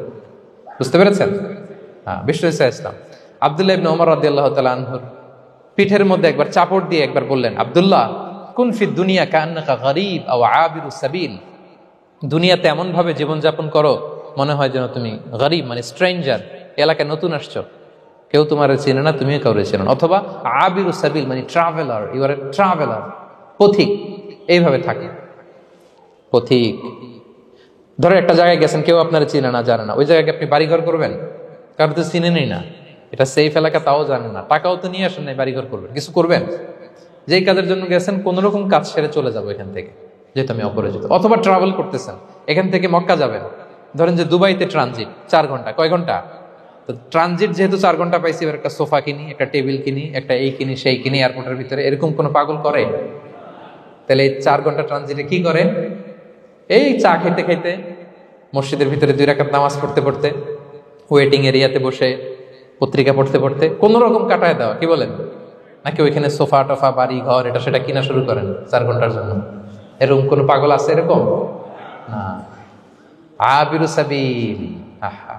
বুঝতে পেরেছেন? হ্যাঁ, বিষ্ণু ইসলাম আব্দুল্লাহ ইবনে ওমর রাদিয়াল্লাহু তাআলা আনহুর পিঠের মধ্যে একবার চাপড় দিয়ে একবার বললেন, আব্দুল্লাহ, কুন ফিদ দুনিয়া কান্নাকা গরীব আও আবিরুস সাবিল। দুনিয়াতে এমন ভাবে জীবনযাপন করো মনে হয় যেন তুমি গরীব, মানে স্ট্রেঞ্জার, এলাকায় নতুন আসছো, কেউ তোমার চেনে না, তুমিও কাউরে চেনো না। অথবা আবিরুস সাবিল মানে traveller, you are a traveller, পথিক। এইভাবে থাকে পথিক। ধরো একটা জায়গায় গেছেন, কেউ আপনার চিনে না, জানে না, ওই জায়গায় আপনি বাড়িঘর করবেন? কারণ তো চিনেনই না, এটা সেফ এলাকা তাও জানেন না, টাকাও তো নিয়ে আসেন নাই, বাড়িঘর করবেন? কিছু করবেন? যেই কাজের জন্য গেছেন কোন রকম কাজ সেরে চলে যাবো এখান থেকে, যেহেতু আমি অপরিচিত। অথবা ট্রাভেল করতেছেন, এখান থেকে মক্কা যাবেন, ধরেন যে দুবাইতে ট্রানজিট 4 ঘন্টা, কয় ঘন্টা? তো ট্রানজিট যেহেতু 4 ঘন্টা পাইছি, এবার একটা সোফা কিনি, একটা টেবিল কিনি, একটা এই কিনি সেই কিনি এয়ারপোর্টের ভিতরে, এরকম কোনো পাগল করে? তাহলে এই 4 ঘন্টা ট্রানজিটে কি করে? এই চা খেতে খেতে, মসজিদের ভিতরে 2 রাকাত নামাজ পড়তে পড়তে, ওয়েটিং এরিয়াতে বসে পত্রিকা পড়তে পড়তে কোন রকম কাটায় দেওয়া। কি বলেন? নাকি ওইখানে সোফা টফা, বাড়ি ঘর, এটা সেটা কিনা শুরু করেন 4 ঘন্টার জন্য? এরকম কোন পাগল আছে এরকম? না। আবিরু সাবিল, আহা,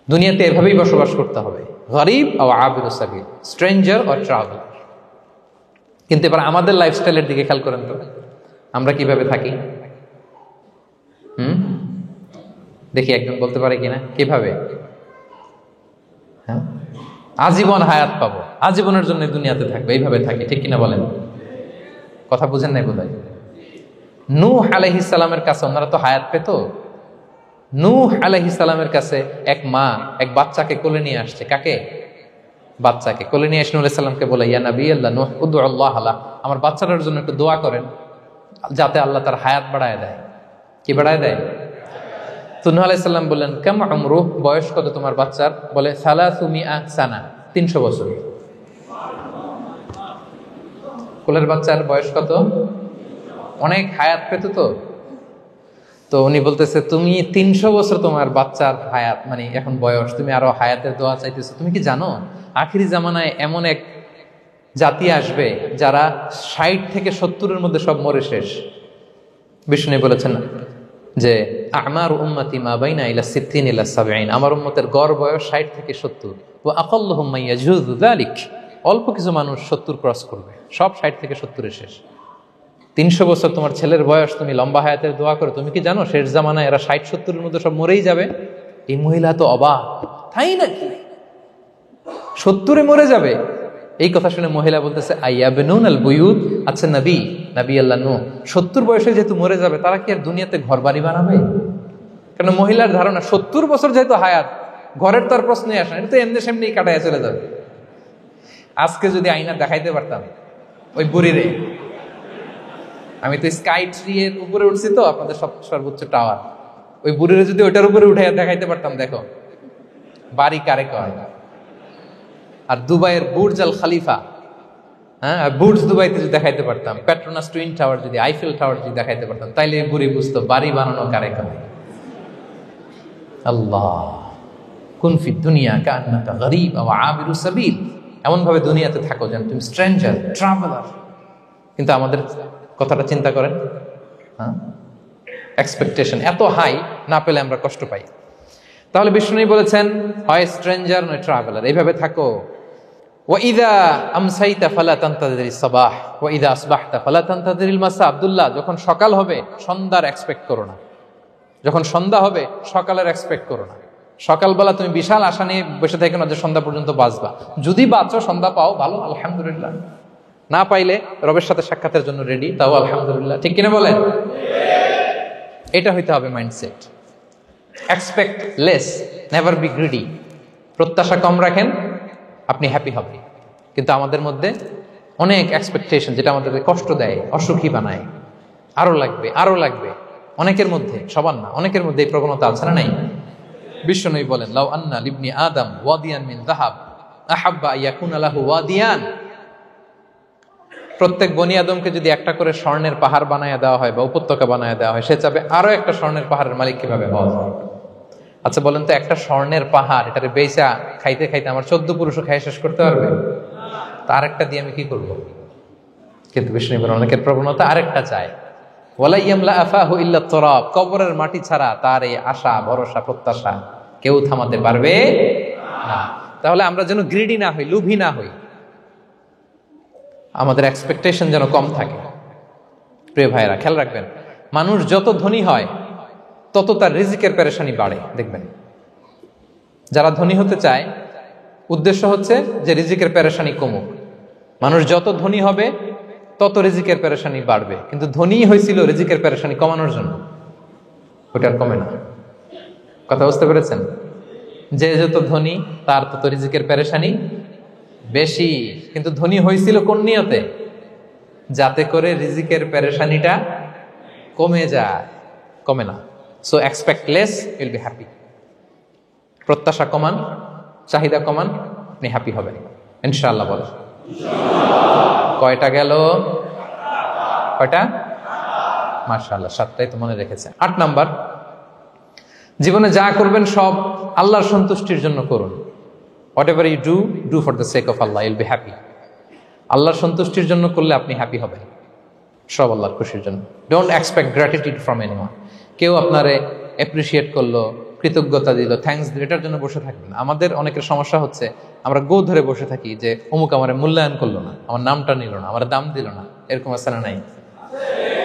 দুনিয়াতে এভাবেই বসবাস করতে হবে, গরিব ও আবিরু সাবিল, স্ট্রেঞ্জার ও ট্রাভেলার। কিন্তু এবার আমাদের লাইফস্টাইলের দিকে খেয়াল করেন তো, আমরা কিভাবে থাকি? দেখি একজন বলতে পারে কিনা কিভাবে? হ্যাঁ, আজীবন হায়াত পাবো, আজীবনের জন্য দুনিয়াতে থাকবে, এইভাবে থাকি, ঠিক কিনা বলেন? কথা বুঝেন নাই বোধহয়। নূহ আলাইহিস সালামের কাছে ওনারা তো হায়াত পেত। নূহ আলাইহিস সালামের কাছে এক মা এক বাচ্চাকে কোলে নিয়ে আসছে। কাকে? বাচ্চাকে কোলে নিয়ে এসে নূহ আলাইহিস সালামকে বলে, ইয়া নবী আল্লাহ নূহ, উদউ আল্লাহ লা, আমার বাচ্চাটার জন্য একটু দোয়া করেন যাতে আল্লাহ তার হায়াত বাড়ায় দেয়। কি বাড়ায় দেয়? তো নূহ আলাইহিস সালাম বললেন, কাম উমরুহ, বয়স কত তোমার বাচ্চার? বলে 300 সানা, 300 বছর। কোলের বাচ্চার বয়স কত? অনেক হায়াত পেত তো। তো উনি বলতেছে, তুমি 300 বছর তোমার বাচ্চার হায়াত, মানে এখন বয়স, তুমি আরো হায়াতের দোয়া চাইতেছো। তুমি কি জানো আখিরি জামানায় এমন এক জাতি আসবে যারা 60 থেকে 70-এর মধ্যে সব মরে শেষ। বিষ্ণু বলেছেন যে আমার উম্মতি মা বাইনা ইলা 60 ইলা 70, আমার উম্মতের গড় বয়স 60 থেকে 70। ওয়া আকাল্লুহুম মান ইয়াজুযু যালিক, অল্প কিছু মানুষ 70 ক্রস করবে, সব 60 থেকে 70-এ শেষ। 300 বছর তোমার ছেলের বয়স, তুমি লম্বা হায়াতের দোয়া করো, তুমি কি জানো শেষ জামানায় এরা 60-70-এর মধ্যে সব মরেই যাবে? এই মহিলা তো অবাক, তাই নাকি 70-এ মরে যাবে? এই কথা শুনে মহিলা বলতেছে, আইয়াবনুনাল বুয়ুত, আচ্ছা নবী নবী আল্লাহ নূহ 70 বয়সে যেহেতু মরে যাবে, তারা কি আর দুনিয়াতে ঘর বাড়ি বানাবে? কারণ মহিলার ধারণা 70 বছর যেহেতু হায়াত, ঘরের তো আর প্রশ্নই আসে না, এটা তো এমনি সেমনি কাটাইয়া চলে যাবে। আজকে যদি আয়না দেখাইতে পারতাম ওই বুড়িরে, আমি তো স্কাই ট্রি এর উপরে উঠছি, তো আপনাদের সর্বোচ্চ টাওয়ার, ওই বুড়িরে যদি ওইটার উপরে উঠে দেখাইতে পারতাম, দেখো বাড়ি কারে কয়। আর দুবাইয়ের বুর্জ আল খালিফা, হ্যাঁ, বুর্জ দুবাইতে যদি দেখাইতে পারতাম, পেট্রোনাস টুইন টাওয়ার যদি, আইফেল টাওয়ার যদি দেখাইতে পারতাম, তাইলে এই বুড়ি বুঝতো বাড়ি বানানো কারে কয়। আল্লাহ, কুন ফি দুনিয়া কান্নাকা গরীব ওয়া আবিরু সাবিল, এমন ভাবে দুনিয়াতে থাকো যেন তুমি স্ট্রেঞ্জার, ট্রাভেলার। কিন্তু আমাদের কথাটা চিন্তা করেন, হ্যাঁ, এক্সপেকটেশন এত হাই, না পেলে আমরা কষ্ট পাই। তাহলে বিষ্ণু বলেছেন, হয় স্ট্রেঞ্জার নয় ট্রাভেলার, এইভাবে থাকো। ওয়াইদা আমসাইতা ফালা তানতাযিরিস সাবাহ ওয়াইদা আসবাহতা ফালা তানতাযিরিল মাসা। আব্দুল্লাহ, যখন সকাল হবে সন্ধ্যার এক্সপেক্ট করো না, যখন সন্ধ্যা হবে সকালের এক্সপেক্ট করো না। সকালবেলা তুমি বিশাল আশা নিয়ে বসে থেকে না যে সন্ধ্যা পর্যন্ত বাঁচবা। যদি বাঁচো, সন্ধ্যা পাও, ভালো, আলহামদুলিল্লাহ। না পাইলে রবের সাথে সাক্ষাতের জন্য রেডি, তাও আলহামদুলিল্লাহ। ঠিক কিনা বলেন? এটা হইতে হবে mindset. Expect less, never be greedy. প্রত্যাশা কম রাখেন, আপনি হ্যাপি হবেন। কিন্তু আমাদের মধ্যে অনেক এক্সপেকটেশন, যেটা আমাদেরকে কষ্ট দেয়, অসুখী বানায়। আরো লাগবে, আরো লাগবে। অনেকের মধ্যে, সবার না, অনেকের মধ্যে এই প্রবণতা আছে না নাই? বিশ্বনবী বলেন, লাউ আন্না লিবনি আদম ওয়াদিয়ান মিন যাহাব আহাব্বা ইয়াকুনা লাহু ওয়াদিয়ান। প্রত্যেক বনি আদমকে যদি একটা করে স্বর্ণের পাহাড় বানায় দেওয়া হয় বা উপত্যকা বানায় দেওয়া হয়, সে চাবে আরো একটা স্বর্ণের পাহাড়ের মালিক কিভাবে হওয়া যায়। আচ্ছা বলেন তো, একটা স্বর্ণের পাহাড়, এটারে বেচা খাইতে খাইতে আমার 14 পুরুষও খাই শেষ করতে পারবে? তার একটা দিয়ে আমি কি করব? কিন্তু বিষ্ণু বলেন, অনেকের প্রবণতা আরেকটা চায়। ওয়ালা ইয়ামলা আফাহু ইল্লা তুরাব। কবরের মাটি ছাড়া তার এই আশা, ভরসা, প্রত্যাশা কেউ থামাতে পারবে না। তাহলে আমরা যেন গ্রিডি না হই, লোভী না হই, আমাদের এক্সপেকটেশন যেন কম থাকে। প্রিয় ভাইরা, খেয়াল রাখবেন, মানুষ যত ধনী হয় তত তার রিজিকের পেরেশানি বাড়ে। দেখবেন, যারা ধনী হতে চায় উদ্দেশ্য হচ্ছে যে রিজিকের পেরেশানি কমুক। মানুষ যত ধনী হবে তত রিজিকের পেরেশানি বাড়বে। কিন্তু ধনী হয়েছিল রিজিকের পেরেশানি কমানোর জন্য, ওটা আর কমে না। কথা বুঝতে পেরেছেন? যে যত ধনী তার তত রিজিকের পেরেশানি বেশি। কিন্তু ধনী হয়েছিল কোন নিয়তে? যাতে করে রিজিকের পেরেশানিটা কমে যায়, কমে না। So expect less, will be happy. প্রত্যাশা কমান, চাহিদা কমান, আপনি হ্যাপি হবেন ইনশাআল্লাহ। বলো কয়টা গেল? কয়টা? মাশাআল্লাহ, 7টাই তো মনে রেখেছেন। 8 নাম্বার, জীবনে যা করবেন সব আল্লাহর সন্তুষ্টির জন্য করুন। Whatever you do, do for the sake of Allah, you'll be happy. আল্লাহর সন্তুষ্টির জন্য করলে আপনি হ্যাপি হবেন, সব আল্লাহর খুশির জন্য। Don't expect gratitude from anyone. কেউ আপনারে অ্যাপ্রিশিয়েট করলো, কৃতজ্ঞতা দিল, থ্যাঙ্কস দিল, এটার জন্য বসে থাকবেন। আমাদের অনেকের সমস্যা হচ্ছে, আমরা গো ধরে বসে থাকি যে অমুক আমার মূল্যায়ন করলো না, আমার নামটা নিল না, আমার দাম দিল না। এরকম আছে না নাই?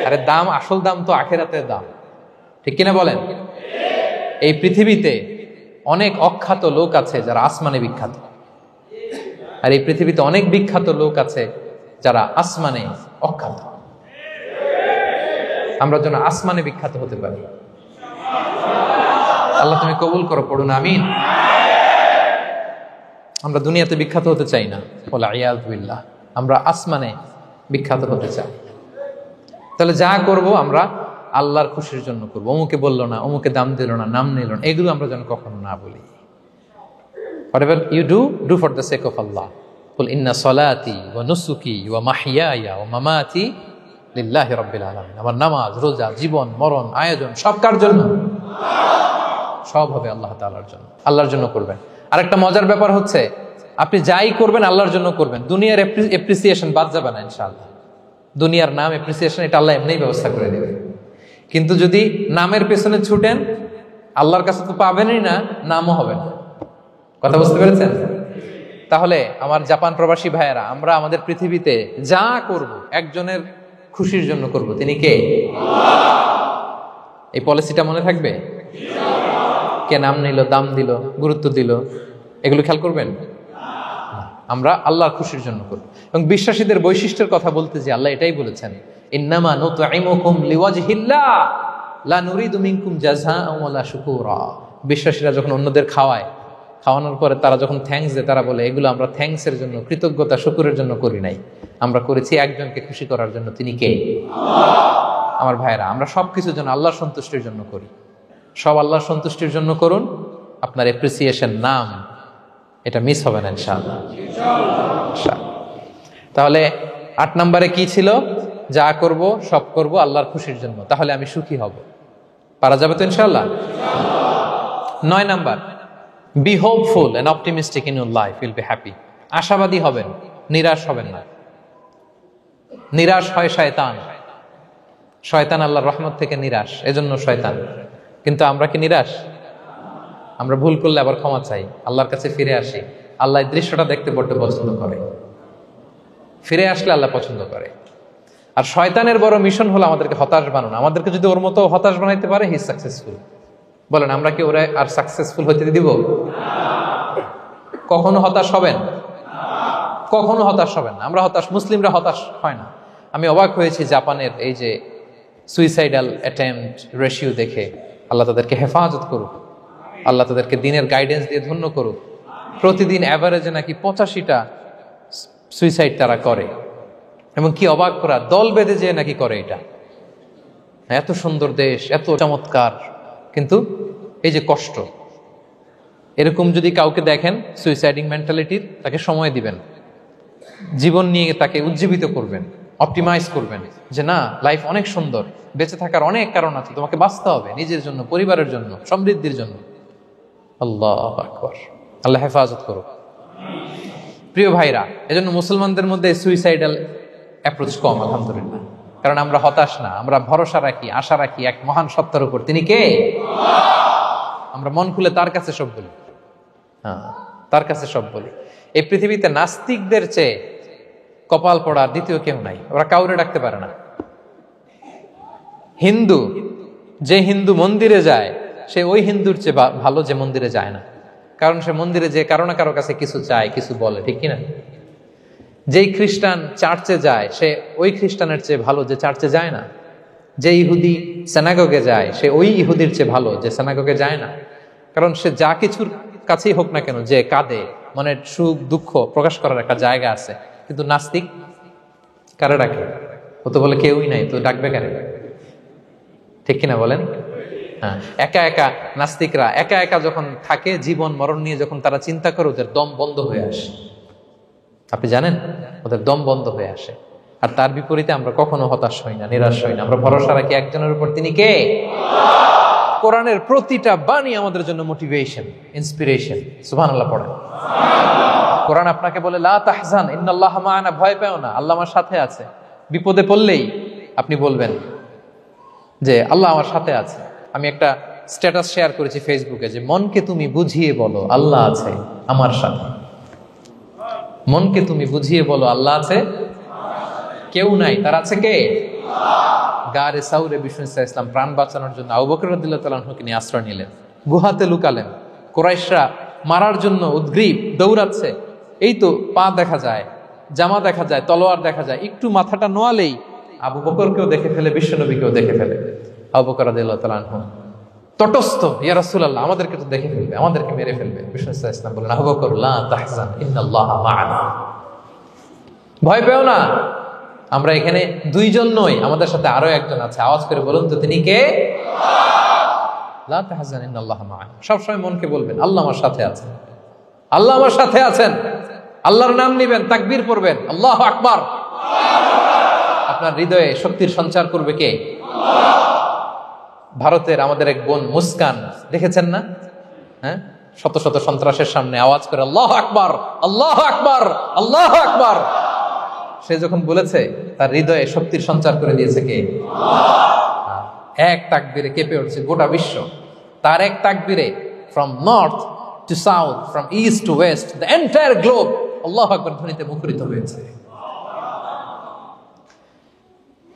আরে দাম, আসল দাম তো আখিরাতের দাম। ঠিক কিনা বলেন? এই পৃথিবীতে অনেক অখ্যাত লোক আছে যারা আসমানে বিখ্যাত, আর এই পৃথিবীতে অনেক বিখ্যাত লোক আছে যারা আসমানে অখ্যাত। আমরা যেন আসমানে বিখ্যাত হতে পারি। আল্লাহ তুমি কবুল করো, পড়ুন আমিন। আমরা দুনিয়াতে বিখ্যাত হতে চাই না, বলে আয়াযু বিল্লাহ, আমরা আসমানে বিখ্যাত হতে চাই। তাহলে যা করব আমরা আল্লাহর খুশির জন্য করবো। অমুকে বললো না, অমুকে দাম দিল না, নাম নিল না, এগুলো আমরা যেন কখনো না বলি। Whatever you do, do for the sake of Allah. Qul inna salati wa nusuki wa mahyaya wa mamati lillahi rabbil alamin. আমার নামাজ, রোজা, জীবন, মরণ, আয়োজন সব কার জন্য? সব হবে আল্লাহ তাআলার জন্য। আল্লাহর জন্য করবেন। আরেকটা মজার ব্যাপার হচ্ছে, আপনি যাই করবেন আল্লাহর জন্য করবেন। দুনিয়ার এপ্রিসিয়েশন বাদ যাবে না ইনশাআল্লাহ। দুনিয়ার নাম, এপ্রিসিয়েশন, এটা আল্লাহ এমনিই ব্যবস্থা করে দেবে। কিন্তু যদি নামের পেছনে ছুটেন, আল্লাহর কাছে তো পাবেনই না, নামও হবে না। কথা বুঝতে পেরেছেন? তাহলে আমার জাপান প্রবাসী ভাইয়েরা, আমরা আমাদের পৃথিবীতে যা করব একজনের খুশির জন্য করব। তিনি কে? এই পলিসিটা মনে থাকবে? কে নাম নিল, দাম দিল, গুরুত্ব দিল, এগুলো খেয়াল করবেন? আমরা আল্লাহর খুশির জন্য করি। এবং বিশ্বাসীদের বৈশিষ্ট্যের কথা বলতে যে আল্লাহ এটাই বলেছেন, ইন্নামা নুতঈমুকুম লিওয়াজহিল্লাহ লা নুরিদু মিনকুম জাযাআন ওয়ালা শুকুরা। বিশ্বাসীরা যখন অন্যদের খাওয়ানোর পরে তারা যখন থ্যাঙ্কস দেয়, তারা বলে এগুলো আমরা থ্যাঙ্কসের জন্য, কৃতজ্ঞতা শুকরের জন্য করি নাই, আমরা করেছি একজনকে খুশি করার জন্য। তিনি কে? আমার ভাইরা, আমরা সবকিছুর জন্য আল্লাহর সন্তুষ্টির জন্য করি। সব আল্লাহর সন্তুষ্টির জন্য করুন। আপনার এপ্রিসিয়েশন, নাম, এটা মিস হবে না ইনশাআল্লাহ। তাহলে 8 নম্বরে কি ছিল? যা করব সব করব আল্লাহর খুশির জন্য, তাহলে আমি সুখী হব। পারা যাবে তো ইনশাআল্লাহ? 9 number, be hopeful and optimistic in your life, will be happy. আশাবাদী হবেন, নিরাশ হবেন না। নিরাশ হয় শয়তান। শয়তান আল্লাহর রহমত থেকে নিরাশ, এজন্য শয়তান। কিন্তু আমরা কি নিরাশ? আমরা ভুল করলে আবার ক্ষমা চাই, আল্লাহর কাছে ফিরে আসি। আল্লাহ এই দৃশ্যটা দেখতে বড্ড পছন্দ করে। ফিরে আসলে আল্লাহ পছন্দ করে। আর শয়তানের বড় মিশন হলো আমাদেরকে হতাশ বানানো। আমাদেরকে যদি ওর মতো হতাশ বানাইতে পারে, হি ইজ সাকসেসফুল। বলেন, আমরা কি ওরা আর সাকসেসফুল হতে দিব? কখনো হতাশ হবেন? কখনো হতাশ হবেন না। আমরা হতাশ, মুসলিমরা হতাশ হয় না। আমি অবাক হয়েছি জাপানের এই যে সুইসাইডাল অ্যাটেম্পট রেশিও দেখে। আল্লাহ তাদেরকে হেফাজত করুক, আল্লাহ তাদেরকে দিনের গাইডেন্স দিয়ে ধন্য করুক। প্রতিদিন অ্যাভারেজে নাকি 85টা সুইসাইড তারা করে। এবং কি অবাক করা, দল বেঁধে যেয়ে নাকি করে এটা। এত সুন্দর দেশ, এত চমৎকার, কিন্তু এই যে কষ্ট। এরকম যদি কাউকে দেখেন সুইসাইডিং মেন্টালিটির, তাকে সময় দিবেন, জীবন নিয়ে তাকে উজ্জীবিত করবেন, অপটিমাইজ করবেন যে না, লাইফ অনেক সুন্দর, বেঁচে থাকার অনেক কারণ আছে, তোমাকে বাঁচতে হবে নিজের জন্য, পরিবারের জন্য, সমৃদ্ধির জন্য। আল্লাহু আকবার। আল্লাহ হেফাজত করুক। প্রিয় ভাইরা, এজন্য মুসলমানদের মধ্যে সুইসাইডাল অ্যাপ্রোচ কম, আলহামদুলিল্লাহ। কারণ আমরা হতাশ না, আমরা ভরসা রাখি, আশা রাখি এক মহান সত্তার উপর। তিনি কে? আমরা মন খুলে তার কাছে সব বলি। হ্যাঁ, তার কাছে সব বলি। এই পৃথিবীতে নাস্তিকদের চেয়ে কপাল পড়ার দ্বিতীয় কেউ নাই। ওরা কাউরে ডাকতে পারে না। যে হিন্দু মন্দিরে যায়, সে ওই হিন্দুর চেয়ে ভালো যে মন্দিরে যায় না। কারণ সে মন্দিরে যে কারো না কারো কাছে কিছু চায়, কিছু বলে, ঠিক কিনা? যেই খ্রিস্টান চার্চে যায়, সে ওই খ্রিস্টানের চেয়ে ভালো যে চার্চে যায় না। যে ইহুদি সেনাগগে যায়, সে ওই ইহুদির চেয়ে ভালো যে সেনাগগে যায় না। কারণ সে যা কিছুর কাছেই হোক না কেন, যে কাঁদে, মনের সুখ দুঃখ প্রকাশ করার একটা জায়গা আছে। কিন্তু নাস্তিক কারে ডাকে? ও তো বলে কেউই নাই, তো ডাকবে কারে? ঠিক কিনা বলেন? হ্যাঁ, একা একা নাস্তিকরা একা একা যখন থাকে, জীবন মরণ নিয়ে যখন তারা চিন্তা করে, ওদের দম বন্ধ হয়ে আসে। আপনি জানেন, ওদের দম বন্ধ হয়ে আসে। আর তার বিপরীতে আমরা কখনো হতাশ হই না, নিরাশ হই না। আমরা ভরসা রাখি একজনের উপর, তিনি কে? কোরআনের প্রতিটা বাণী আমাদের জন্য মোটিভেশন, ইন্সপিরেশন। সুবহানাল্লাহ পড়েন। কোরআন আপনাকে বলে লা তাহজান ইন্নাল্লাহা মা'ানা, ভয় পেও না, আল্লাহ আমার সাথে আছে। বিপদে পড়লেই আপনি বলবেন যে আল্লাহ আমার সাথে আছে। আমি একটা স্ট্যাটাস শেয়ার করেছি ফেসবুকে যে মনকে তুমি বুঝিয়ে বলো আল্লাহ আছে আমার সাথে। মনকে তুমি বুঝিয়ে বলো আল্লাহ আছে, কেউ নাই, তার আছে কে? গারে সাউরে বিষ্ণু ইসলাম প্রাণ বাঁচানোর জন্য আবু বকর রাদিয়াল্লাহু তাআলা আনহুকে নিয়ে আশ্রয় নিলেন, গুহাতে লুকালেন। কুরাইশরা মারার জন্য উদ্গ্রীব, দৌড়াচ্ছে। এই তো পা দেখা যায়, জামা দেখা যায়, তলোয়ার দেখা যায়। একটু মাথাটা নোয়ালেই আবু বকরকেও দেখে ফেলে, বিশ্বনবীকেও দেখে ফেলে। আবু বকর রাদিয়াল্লাহু তাআলা আনহু তটস্থ, ইয়া রাসূলুল্লাহ, আমাদেরকে তো দেখে ফেলবে, আমাদেরকে মেরে ফেলবে। বিষ্ণু ইসলাম বললেন, আবু বকর লা তাহজান ইন্নাল্লাহা মা'ানা, ভয় পেও না, আমরা এখানে দুইজন নই, আমাদের সাথে আরো একজন আছে। আওয়াজ করে বলুন তো, তিনি কে? লা তাহজান ইন্নাল্লাহা মা'ানা। সবসময় মনকে বলবেন আল্লাহ আমার সাথে আছেন, আল্লাহ আমার সাথে আছেন। আল্লাহর নাম নিবেন, তাকবীর পড়বেন, আল্লাহু আকবার। আপনার হৃদয়ে শক্তির সঞ্চার করবে কে? ভারতের আমাদের এক বোন মুস্কান, দেখেছেন না? হ্যাঁ, শত শত সন্ত্রাসের সামনে আওয়াজ করে আল্লাহু আকবার, আল্লাহু আকবার, আল্লাহু আকবার। সে যখন বলেছে, তার হৃদয়ে শক্তির সঞ্চার করে দিয়েছে কে? এক তাকবীরে কেঁপে উঠছে গোটা বিশ্ব। তার এক তাকবীরে from north to south, from east to west, the entire globe আল্লাহু আকবার ধ্বনিতে মুখরিত হয়েছে।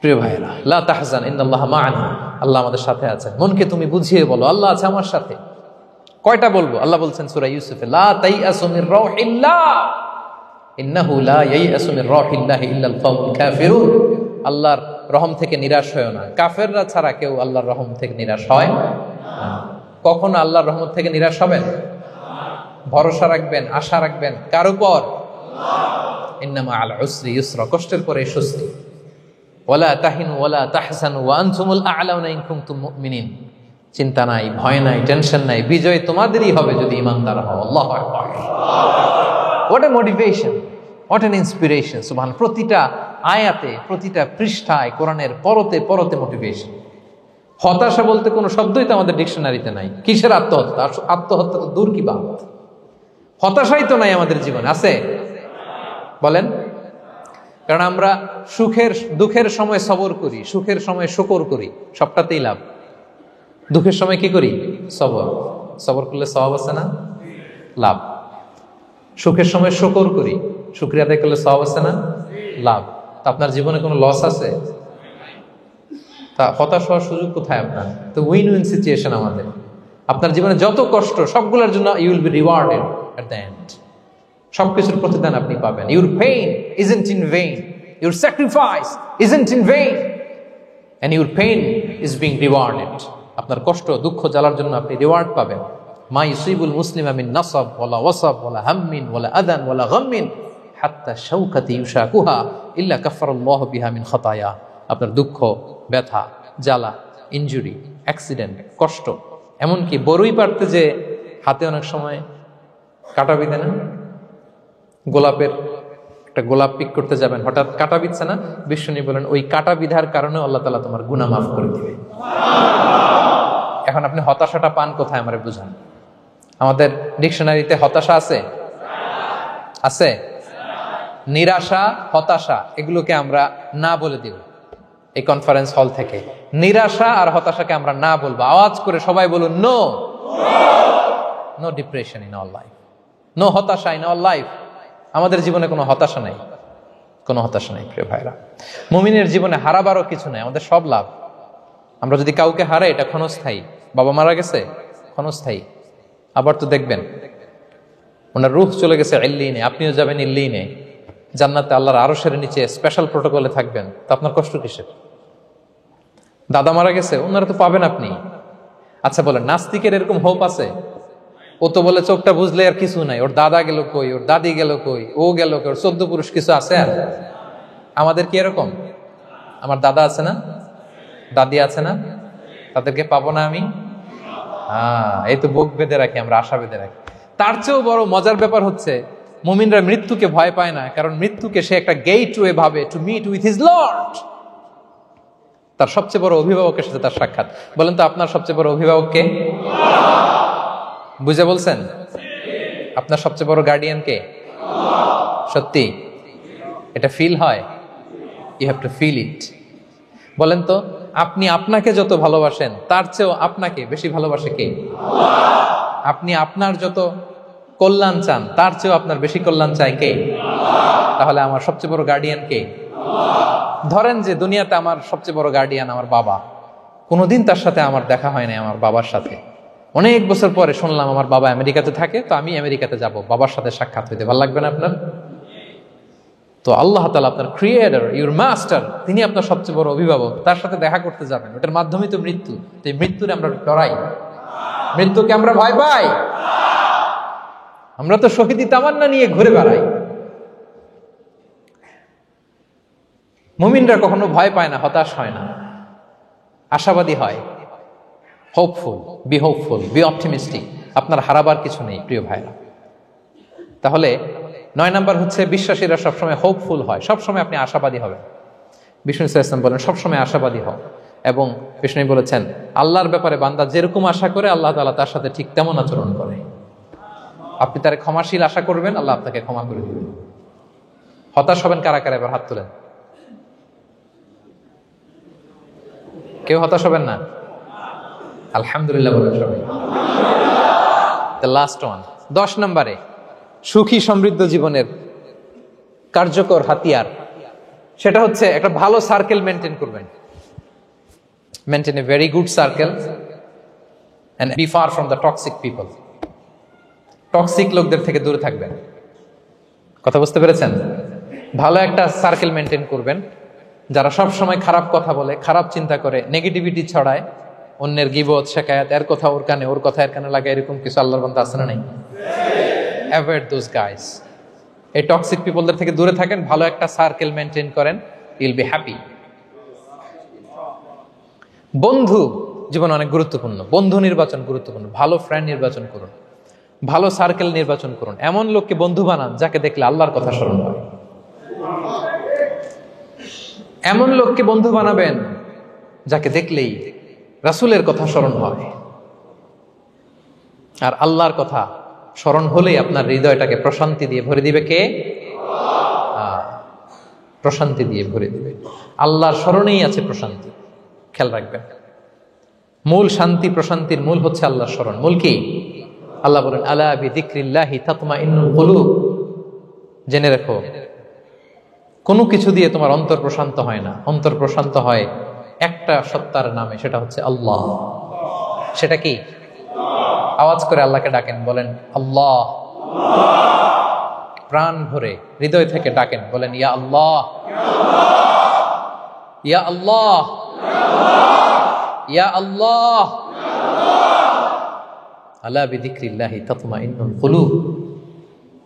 প্রিয় ভাইরা, লা তাহজান ইন্নাল্লাহা মা'ানা, আল্লাহ আমাদের সাথে আছেন। মনকে তুমি বুঝিয়ে বলো আল্লাহ আছে আমার সাথে। কয়টা বলবো? আল্লাহ বলছেন সূরা ইউসুফে, লা তাইয়াসু মির রাউহিল্লাহ, ইন্নাহু লা ইয়াইয়াসু মির রাহিল্লাহি ইল্লাল কওমুল কাফিরুন। আল্লাহর রহম থেকে নিরাশ হয় না, কাফেররা ছাড়া কেউ আল্লাহর রহম থেকে নিরাশ হয় না। কখনো আল্লাহর রহমত থেকে নিরাশ হবেন? ভরসা রাখবেন, আশা রাখবেন কার উপর? ইন্নামা আল উসরি ইউসরা, কষ্টের পরে স্বস্তি। ওয়ালা তাহিনু ওয়ালা তাহজানু ওয়া আনতুমুল আ'লাউনা ইন কুনতুম মুমিনিন। চিন্তা নাই, ভয় নাই, টেনশন নাই, বিজয় তোমাদেরই হবে যদি ঈমানদার হও। আল্লাহু আকবার। What a motivation, what an inspiration. সুবহানাল্লাহ। প্রতিটা আয়াতে, প্রতিটা পৃষ্ঠায় কোরআনের পরতে পরতে মোটিভেশন। হতাশা বলতে কোনো শব্দই তো আমাদের ডিকশনারিতে নাই। কিসের আত্মহত্যা? আত্মহত্যা তো দূর কি বাত, হতাশাই তো নাই আমাদের জীবনে। আছে? বলেন। কারণ আমরা দুঃখের সময় সবর করি, সুখের সময় শুকর করি, সবটাতেই লাভ। দুঃখের সময় কি করি? সবর করলে সওয়াব আছে না? লাভ। সুখের সময় শুকর করি, শুকরিয়া আদায় করলে সওয়াব আছে না? লাভ। তা আপনার জীবনে কোনো লস আছে? তা হতাশ হওয়ার সুযোগ কোথায় আপনার? তো উইন উইন সিচুয়েশন আমাদের। আপনার জীবনে যত কষ্ট সবগুলোর জন্য you will be rewarded at the end. সবকিছুর প্রতিদান আপনি পাবেন। Your pain isn't in vain, your sacrifice isn't in vain, and your pain is being rewarded. আপনার কষ্ট, দুঃখ জ্বালার জন্য আপনি রিওয়ার্ড পাবেন। মা ইউসিবুল মুসলিমা মিন নাসাব ওয়ালা ওয়াসাব ওয়ালা হাম্মিন ওয়ালা আদান ওয়ালা গাম্মিন হাত্তা শাওকাতি ইউশাকুহা ইল্লা কাফফারাল্লাহু বিহা মিন খাতায়া। আপনার দুঃখ, ব্যথা, জ্বালা, ইনজুরি, অ্যাক্সিডেন্ট, কষ্ট, এমনকি বড়ই পারতে যে হাতে অনেক সময় কাটা বিঁধে না, গোলাপের একটা গোলাপ পিক করতে যাবেন, হঠাৎ কাটা বিঁধছে না, বিষ্ণু বলেন ওই কাটা বিধার কারণে আল্লাহ তাআলা তোমার গুনাহ মাফ করে দিবে। এখন আপনি হতাশাটা পান কোথায় আমারে বুঝান। আমাদের ডিকশনারিতে হতাশা আছে? আছে? নিরাশা, হতাশা এগুলোকে আমরা না বলে দিব এই কনফারেন্স হল থেকে। নিরাশা আর হতাশাকে আমরা না বলবো। আওয়াজ করে সবাই বলুন, no no depression in our life, no হতাশা ইন আওয়ার লাইফ। আমাদের জীবনে কোনো হতাশা নাই, কোনো হতাশা নাই প্রিয় ভাইরা। মুমিনের জীবনে হারাবারও কিছু নাই, আমাদের সব লাভ। আমরা যদি কাউকে হারাই এটা ক্ষণস্থায়ী। বাবা মারা গেছে, ক্ষণস্থায়ী। আবার তো দেখবেন ওনার রূহ চলে গেছে ইল্লিনে, আপনিও যাবেন ইল্লিনে, জান্নাতে আল্লাহর আরশের নিচে স্পেশাল প্রোটোকলে থাকবেন। তো আপনার কষ্ট কিসের? দাদা মারা গেছে, ওনারা তো পাবেন আপনি। আচ্ছা বলেন, নাস্তিকের এরকম হোপ আছে? ও তো বলে চোখটা বুঝলে আর কিছু নাই, ওর দাদা গেল কই, ওর দাদি গেল কই, ও গেল কই, ওর 14 পুরুষ কিছু আছে আর? আমাদের কি এরকম? আমার দাদা আছে না, দাদি আছে না, তাদেরকে পাবো না আমি? এই তো বুক বেঁধে রাখি আমরা, আশা বেঁধে রাখি। তার চেয়েও বড় মজার ব্যাপার হচ্ছে মুমিনরা মৃত্যুকে ভয় পায় না, কারণ মৃত্যুকে সে একটা গেটওয়ে ভাবে to meet with his lord. তার সবচেয়ে বড় অভিভাবকের সাথে তার সাক্ষাৎ। বলেন তো আপনার সবচেয়ে বড় অভিভাবক কে? বুঝে বলছেন? আপনার সবচেয়ে বড় গার্ডিয়ান কে? সত্যি এটা ফিল হয়? You have to feel it. বলেন তো, আপনি আপনাকে যত ভালোবাসেন তার চেয়েও আপনাকে বেশি ভালোবাসে কে? আপনি আপনার যত কল্যাণ চান তার চেয়েও আপনার বেশি কল্যাণ চায় কে? তাহলে আমার সবচেয়ে বড় গার্ডিয়ান কে? ধরেন যে দুনিয়াতে আমার সবচেয়ে বড় গার্ডিয়ান আমার বাবা, কোনোদিন তার সাথে আমার দেখা হয় নাই আমার বাবার সাথে। অনেক বছর পরে শুনলাম আমার বাবা আমেরিকাতে থাকে, তো আমি আমেরিকাতে যাব বাবার সাথে সাক্ষাৎ হইতে। ভালো লাগবে না আপনার? তো আল্লাহ তাআলা আপনার ক্রিয়েটর, ইউর মাস্টার, তিনি আপনার সবচেয়ে বড় অভিভাবক, তার সাথে দেখা করতে যাবেন। ওটার মাধ্যমেই তো মৃত্যু। তো এই মৃত্যুরে আমরা ডরাই, মৃত্যুকে আমরা ভয় পাই। আমরা তো শহীদি তামান্না নিয়ে ঘুরে বেড়াই। মুমিনরা কখনো ভয় পায় না, হতাশ হয় না, আশাবাদী হয়। Hopeful, B optimistic. আপনার হারাবার কিছু নেই প্রিয় ভাইরা। তাহলে 9 নাম্বার হচ্ছে বিশ্বাসীরা সবসময় হোপফুল হয়, সবসময় আপনি আশাবাদী হবেন। বিষ্ণু ইসলাম বলেন সবসময় আশাবাদী হও। এবং বিষ্ণু বলেছেন আল্লাহর ব্যাপারে বান্দা যেরকম আশা করে আল্লাহ তাআলা তার সাথে ঠিক তেমন আচরণ করে। আপনি তার ক্ষমাশীল আশা করবেন, আল্লাহ আপনাকে ক্ষমা করে দিবেন। হতাশ হবেন কারা কারা? এবার হাত তোলেন। কেউ হতাশ হবেন না? আলহামদুলিল্লাহ বলেন সবাই। দ্য লাস্ট ওয়ান, 10 নম্বরে সুখী সমৃদ্ধ জীবনের কার্যকর হাতিয়ার, সেটা হচ্ছে একটা ভালো সার্কেল মেনটেন করবেন। Maintain a very good circle and be far from the toxic people. Toxic লোকদের থেকে দূরে থাকবেন। কথা বুঝতে পেরেছেন? ভালো একটা সার্কেল মেনটেন করবেন, যারা সব সময় খারাপ কথা বলে, খারাপ চিন্তা করে, নেগেটিভিটি ছড়ায়, অন্যের গীবত শেখায়াত, এর কথা ওর কানে, ওর কথা এর কানে লাগায়, এরকম কিছু আল্লাহর বান্দা আছে না নাই? Avoid those guys. এই টক্সিক পিপলদের থেকে দূরে থাকেন, ভালো একটা সার্কেল মেনটেন করেন, ইউল বি হ্যাপি। বন্ধু জীবন অনেক গুরুত্বপূর্ণ, বন্ধু নির্বাচন গুরুত্বপূর্ণ। ভালো ফ্রেন্ড নির্বাচন করুন, ভালো সার্কেল নির্বাচন করুন, এমন লোককে বন্ধু বানান যাকে দেখলে আল্লাহর কথা স্মরণ হয়। এমন লোককে বন্ধু বানাবেন যাকে দেখলেই রাসূলের কথা স্মরণ হয়। আর আল্লাহর কথা স্মরণ হলেই আপনার হৃদয়টাকে প্রশান্তি দিয়ে ভরে দিবে কে? প্রশান্তি দিয়ে ভরে দিবে। আল্লাহর স্মরণেই আছে প্রশান্তি, খেয়াল রাখবেন। মূল শান্তি প্রশান্তির মূল হচ্ছে আল্লাহর স্মরণ। মূল কি? আল্লাহ বলেন আলা বিযিকরিল্লাহি তাতমাইন্নুল কুলুব। জেনে রেখো, কোনো কিছু দিয়ে তোমার অন্তর প্রশান্ত হয় না, অন্তর প্রশান্ত হয় একটা সত্তার নামে, সেটা হচ্ছে আল্লাহ। সেটা কি? আওয়াজ করে আল্লাহকে ডাকেন, বলেন আল্লাহ। প্রাণ ভরে হৃদয় থেকে ডাকেন, বলেন ইয়া আল্লাহ, ইয়া আল্লাহ, ইয়া আল্লাহ। আলা বিযিকরিল্লাহি তাতমাইন্নুল কুলুব।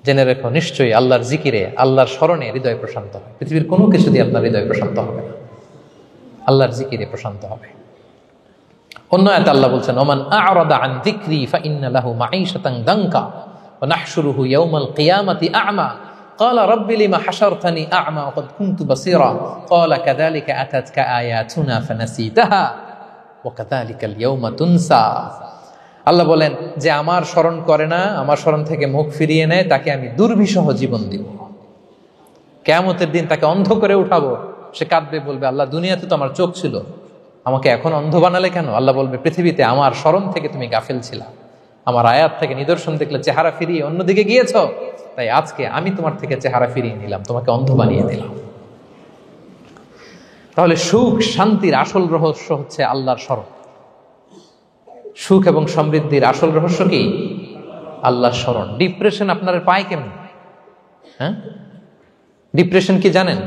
জেনে রেখো, নিশ্চয়ই আল্লাহর জিকিরে, আল্লাহর স্মরণে হৃদয় প্রশান্ত হয়। পৃথিবীর কোনো কিছু দিয়ে আপনার হৃদয় প্রশান্ত হবে না, আল্লাহর জিকিরে প্রশান্ত হবে। অন্য আয়াতে আল্লাহ বলছেন ওমান আ'রাদা আন যিকরি ফাইন্না লাহু মাঈশাতান দানকা ওয়া নাহশুরুহু ইয়াওমাল কিয়ামাতি আ'মা ক্বালা রাব্বি লিমা হাশারতানি আ'মা ওয়া ক্বাদ কুনতু বাসীরা ক্বালা কাযালিকা আতাতকা আয়াতুনা ফানাসিতাহা ওয়া কাযালিকাল ইয়াওমা তুনসা। আল্লাহ বলেন, যে আমার স্মরণ করে না, আমার স্মরণ থেকে মুখ ফিরিয়ে নেয়, তাকে আমি দুর্বিষহ জীবন দিব। কিয়ামতের দিন তাকে অন্ধ করে উঠাবো। সে কাঁদবে, বলবে আল্লাহ দুনিয়াতে তো আমার চোখ ছিল, আমাকে এখন অন্ধ বানালে কেন? আল্লাহ বলবে পৃথিবীতে আমার স্মরণ থেকে তুমি গাফেল ছিলা, আমার আয়াত থেকে নিদর্শন দেখলে চেহারা ফিরিয়ে অন্যদিকে গিয়েছ, তাই আজকে আমি তোমার থেকে চেহারা ফিরিয়ে নিলাম, তোমাকে অন্ধ বানিয়ে দিলাম। তাহলে সুখ শান্তির আসল রহস্য হচ্ছে আল্লাহর স্মরণ। সুখ এবং সমৃদ্ধির আসল রহস্য কি? আল্লাহর স্মরণ। ডিপ্রেশন আপনার পায় কেমন? হ্যাঁ, ডিপ্রেশন কি জানেন?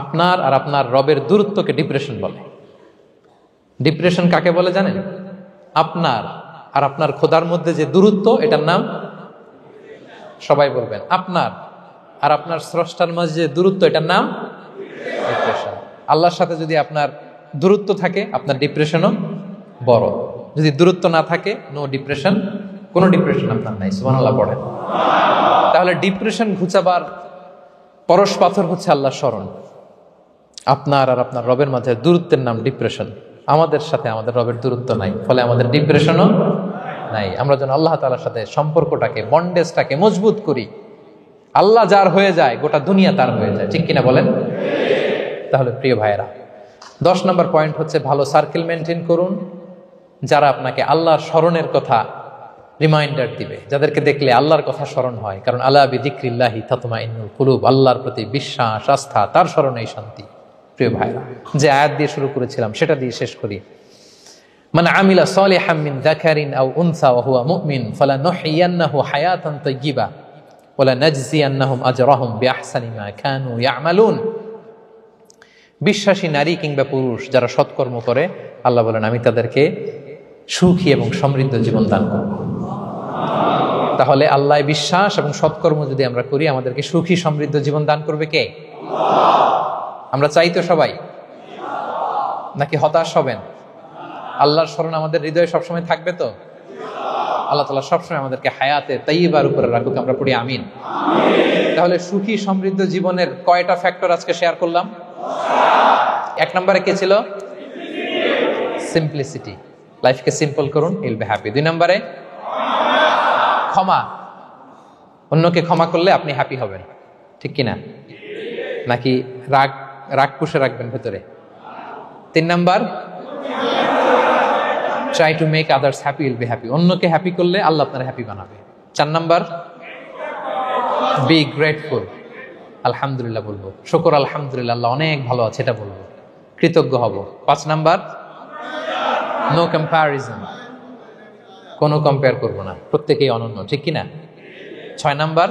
আপনার আর আপনার রবের দূরত্বকে ডিপ্রেশন বলে। ডিপ্রেশন কাকে বলে জানেন? আপনার আর আপনার খোদার মধ্যে যে দূরত্ব, এটার নাম, সবাই বলবেন, আপনার আর আপনার স্রষ্টার মাঝে যে দূরত্ব, এটার নাম ডিপ্রেশন। আল্লাহর সাথে যদি আপনার দূরত্ব থাকে, আপনার ডিপ্রেশনও বড়। যদি দূরত্ব না থাকে, নো ডিপ্রেশন, কোনো ডিপ্রেশন আপনার নাই। সুবহানাল্লাহ পড়েন। তাহলে ডিপ্রেশন ঘুচাবার পরশ পাথর হচ্ছে আল্লাহর স্মরণ। আপনার আর আপনার রবের মাঝে দূরত্বের নাম ডিপ্রেশন। আমাদের সাথে আমাদের রবের দূরত্ব নাই, ফলে আমাদের ডিপ্রেশনও নাই। আমরা যেন আল্লাহ তাআলার সাথে সম্পর্কটাকে, বন্ডেজটাকে মজবুত করি। আল্লাহ যার হয়ে যায়, গোটা দুনিয়া তার হয়ে যায়। ঠিক কিনা বলেন? তাহলে প্রিয় ভাইয়েরা, 10 নম্বর পয়েন্ট হচ্ছে ভালো সার্কেল মেনটেন করুন, যারা আপনাকে আল্লাহর স্মরণের কথা রিমাইন্ডার দিবে, যাদেরকে দেখলে আল্লাহর কথা স্মরণ হয়। কারণ আলা বিযিকরিল্লাহি তাতমাইন্নুল কুলুব, আল্লাহর প্রতি বিশ্বাস, আস্থা, তার স্মরণেই শান্তি। প্রিয় ভাইরা, যে আয়াত দিয়ে শুরু করেছিলাম সেটা দিয়ে শেষ করি। মান আমিলা সালিহাম মিন যাকারিন আও উনসা ওয়া হুয়া মুমিন ফালানুহইয়ান্নাহু হায়াতান তাইয়্যিবা ওয়া লানাজজিয়ান্নাহুম আজরাহুম বিআহসানি মা কানু ইয়ামালুন। বিশ্বাসী নারী কিংবা পুরুষ যারা সৎকর্ম করে, আল্লাহ বলেন আমি তাদেরকে সুখী এবং সমৃদ্ধ জীবন দান করব। তাহলে আল্লাহ বিশ্বাস এবং সৎকর্ম যদি আমরা করি, আমাদেরকে সুখী সমৃদ্ধ জীবন দান করবে কে? আমরা চাই তো সবাই, নাকি হতাশ হবেন? আল্লাহর স্মরণ আমাদের হৃদয়ে সবসময় থাকবে তো? আল্লাহ তাআলা সবসময় আমাদেরকে হায়াতে তাইয়্যিবার উপরে রাখুক, আমরা পড়ি আমিন। তাহলে সুখী সমৃদ্ধ জীবনের কয়টা ফ্যাক্টর আজকে শেয়ার করলাম? 1 নম্বরে কে ছিল? সিম্পলিসিটি। লাইফকে সিম্পল করুন, ইউল বি হ্যাপি। 2 নম্বরে ক্ষমা। অন্যকে ক্ষমা করলে আপনি হ্যাপি হবেন, ঠিক কিনা? নাকি রাগ রাগ পুষে রাখবেন ভেতরে? 3 number, try to make others happy, will be happy. অন্যকে হ্যাপি করলে আল্লাহ আপনার হ্যাপি বানাবে। 4 নাম্বার, বি গ্রেটফুল। আলহামদুলিল্লাহ বলবো, শুকর আলহামদুলিল্লাহ, আল্লাহ অনেক ভালো আছে, এটা বলবো, কৃতজ্ঞ হব। 5 নাম্বার, নো কম্প্যারিজন, কোনো কম্পেয়ার করবো না, প্রত্যেকেই অনন্য, ঠিক কিনা? 6 নাম্বার,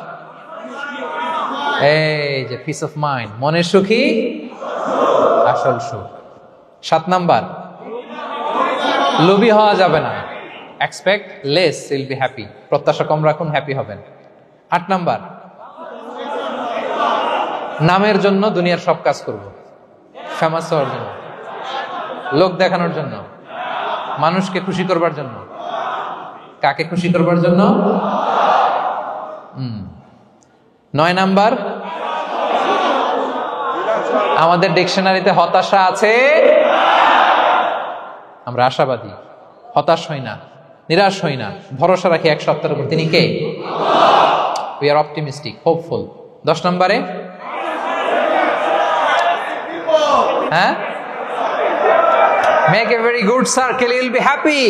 এই যে পিস অফ মাইন্ড, মনের সুখী আসল সুখ। 7 নাম্বার, লোভী হওয়া যাবে না। Expect less, will be happy. প্রত্যাশা কম রাখুন, হ্যাপি হবেন। 8 নাম্বার, নামের জন্য দুনিয়ার সব কাজ করব, ফেমাস হওয়ার জন্য, লোক দেখানোর জন্য, মানুষকে খুশি করবার জন্য। কাকে খুশি করবার জন্য? 9 নাম্বার, আমাদের ডিকশনারিতে হতাশা আছে, আমরা আশাবাদী, হতাশ হই না, নিরাশ হই না, ভরসা রাখি এক সত্তার উপর। তিনি কে? We are optimistic, hopeful. 10 নম্বরে, হ্যাঁ, make a very good circle, you will be happy.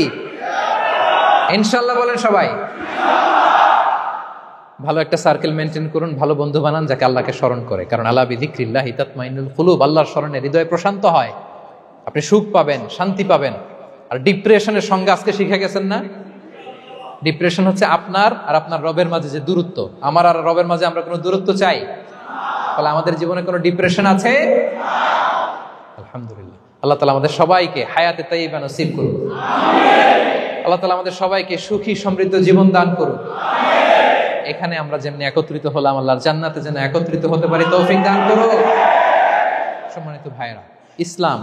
ইনশাআল্লাহ বলেন সবাই। ভালো একটা সার্কেল মেনটেন করুন, ভালো বন্ধু বানান যাকে আল্লাহকে স্মরণ করে, কারণ আলা বিযিকরিল্লাহি তাতমাইন্নুল কুলুব, আল্লাহর স্মরণে হৃদয় প্রশান্ত হয়, আপনি সুখ পাবেন, শান্তি পাবেন। আর ডিপ্রেশনের সংজ্ঞা আজকে শিখে গেছেন না? ডিপ্রেশন হচ্ছে আপনার আর আপনার রবের মাঝে যে দূরত্ব। আমার আর রবের মাঝে আমরা কোনো দূরত্ব চাই? তাহলে আমাদের জীবনে কোনো ডিপ্রেশন আছে? আলহামদুলিল্লাহ। আল্লাহ তাআলা আমাদের সবাইকে হায়াতে তাইয়্যিবা নসিব করুন। আল্লাহ তাআলা আমাদের সবাইকে সুখী সমৃদ্ধ জীবন দান করুন। এখানে আমরা যেমনি একত্রিত হলাম, আল্লাহর জান্নাতে যেন একত্রিত হতে পারি তৌফিক দান করুন। সম্মানিত ভাইরা, ইসলাম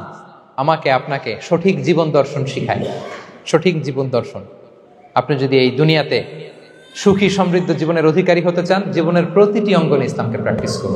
আমাকে আপনাকে সঠিক জীবন দর্শন শিখায়, সঠিক জীবন দর্শন। আপনি যদি এই দুনিয়াতে সুখী সমৃদ্ধ জীবনের অধিকারী হতে চান, জীবনের প্রতিটি অঙ্গনে ইসলামকে প্র্যাকটিস করুন।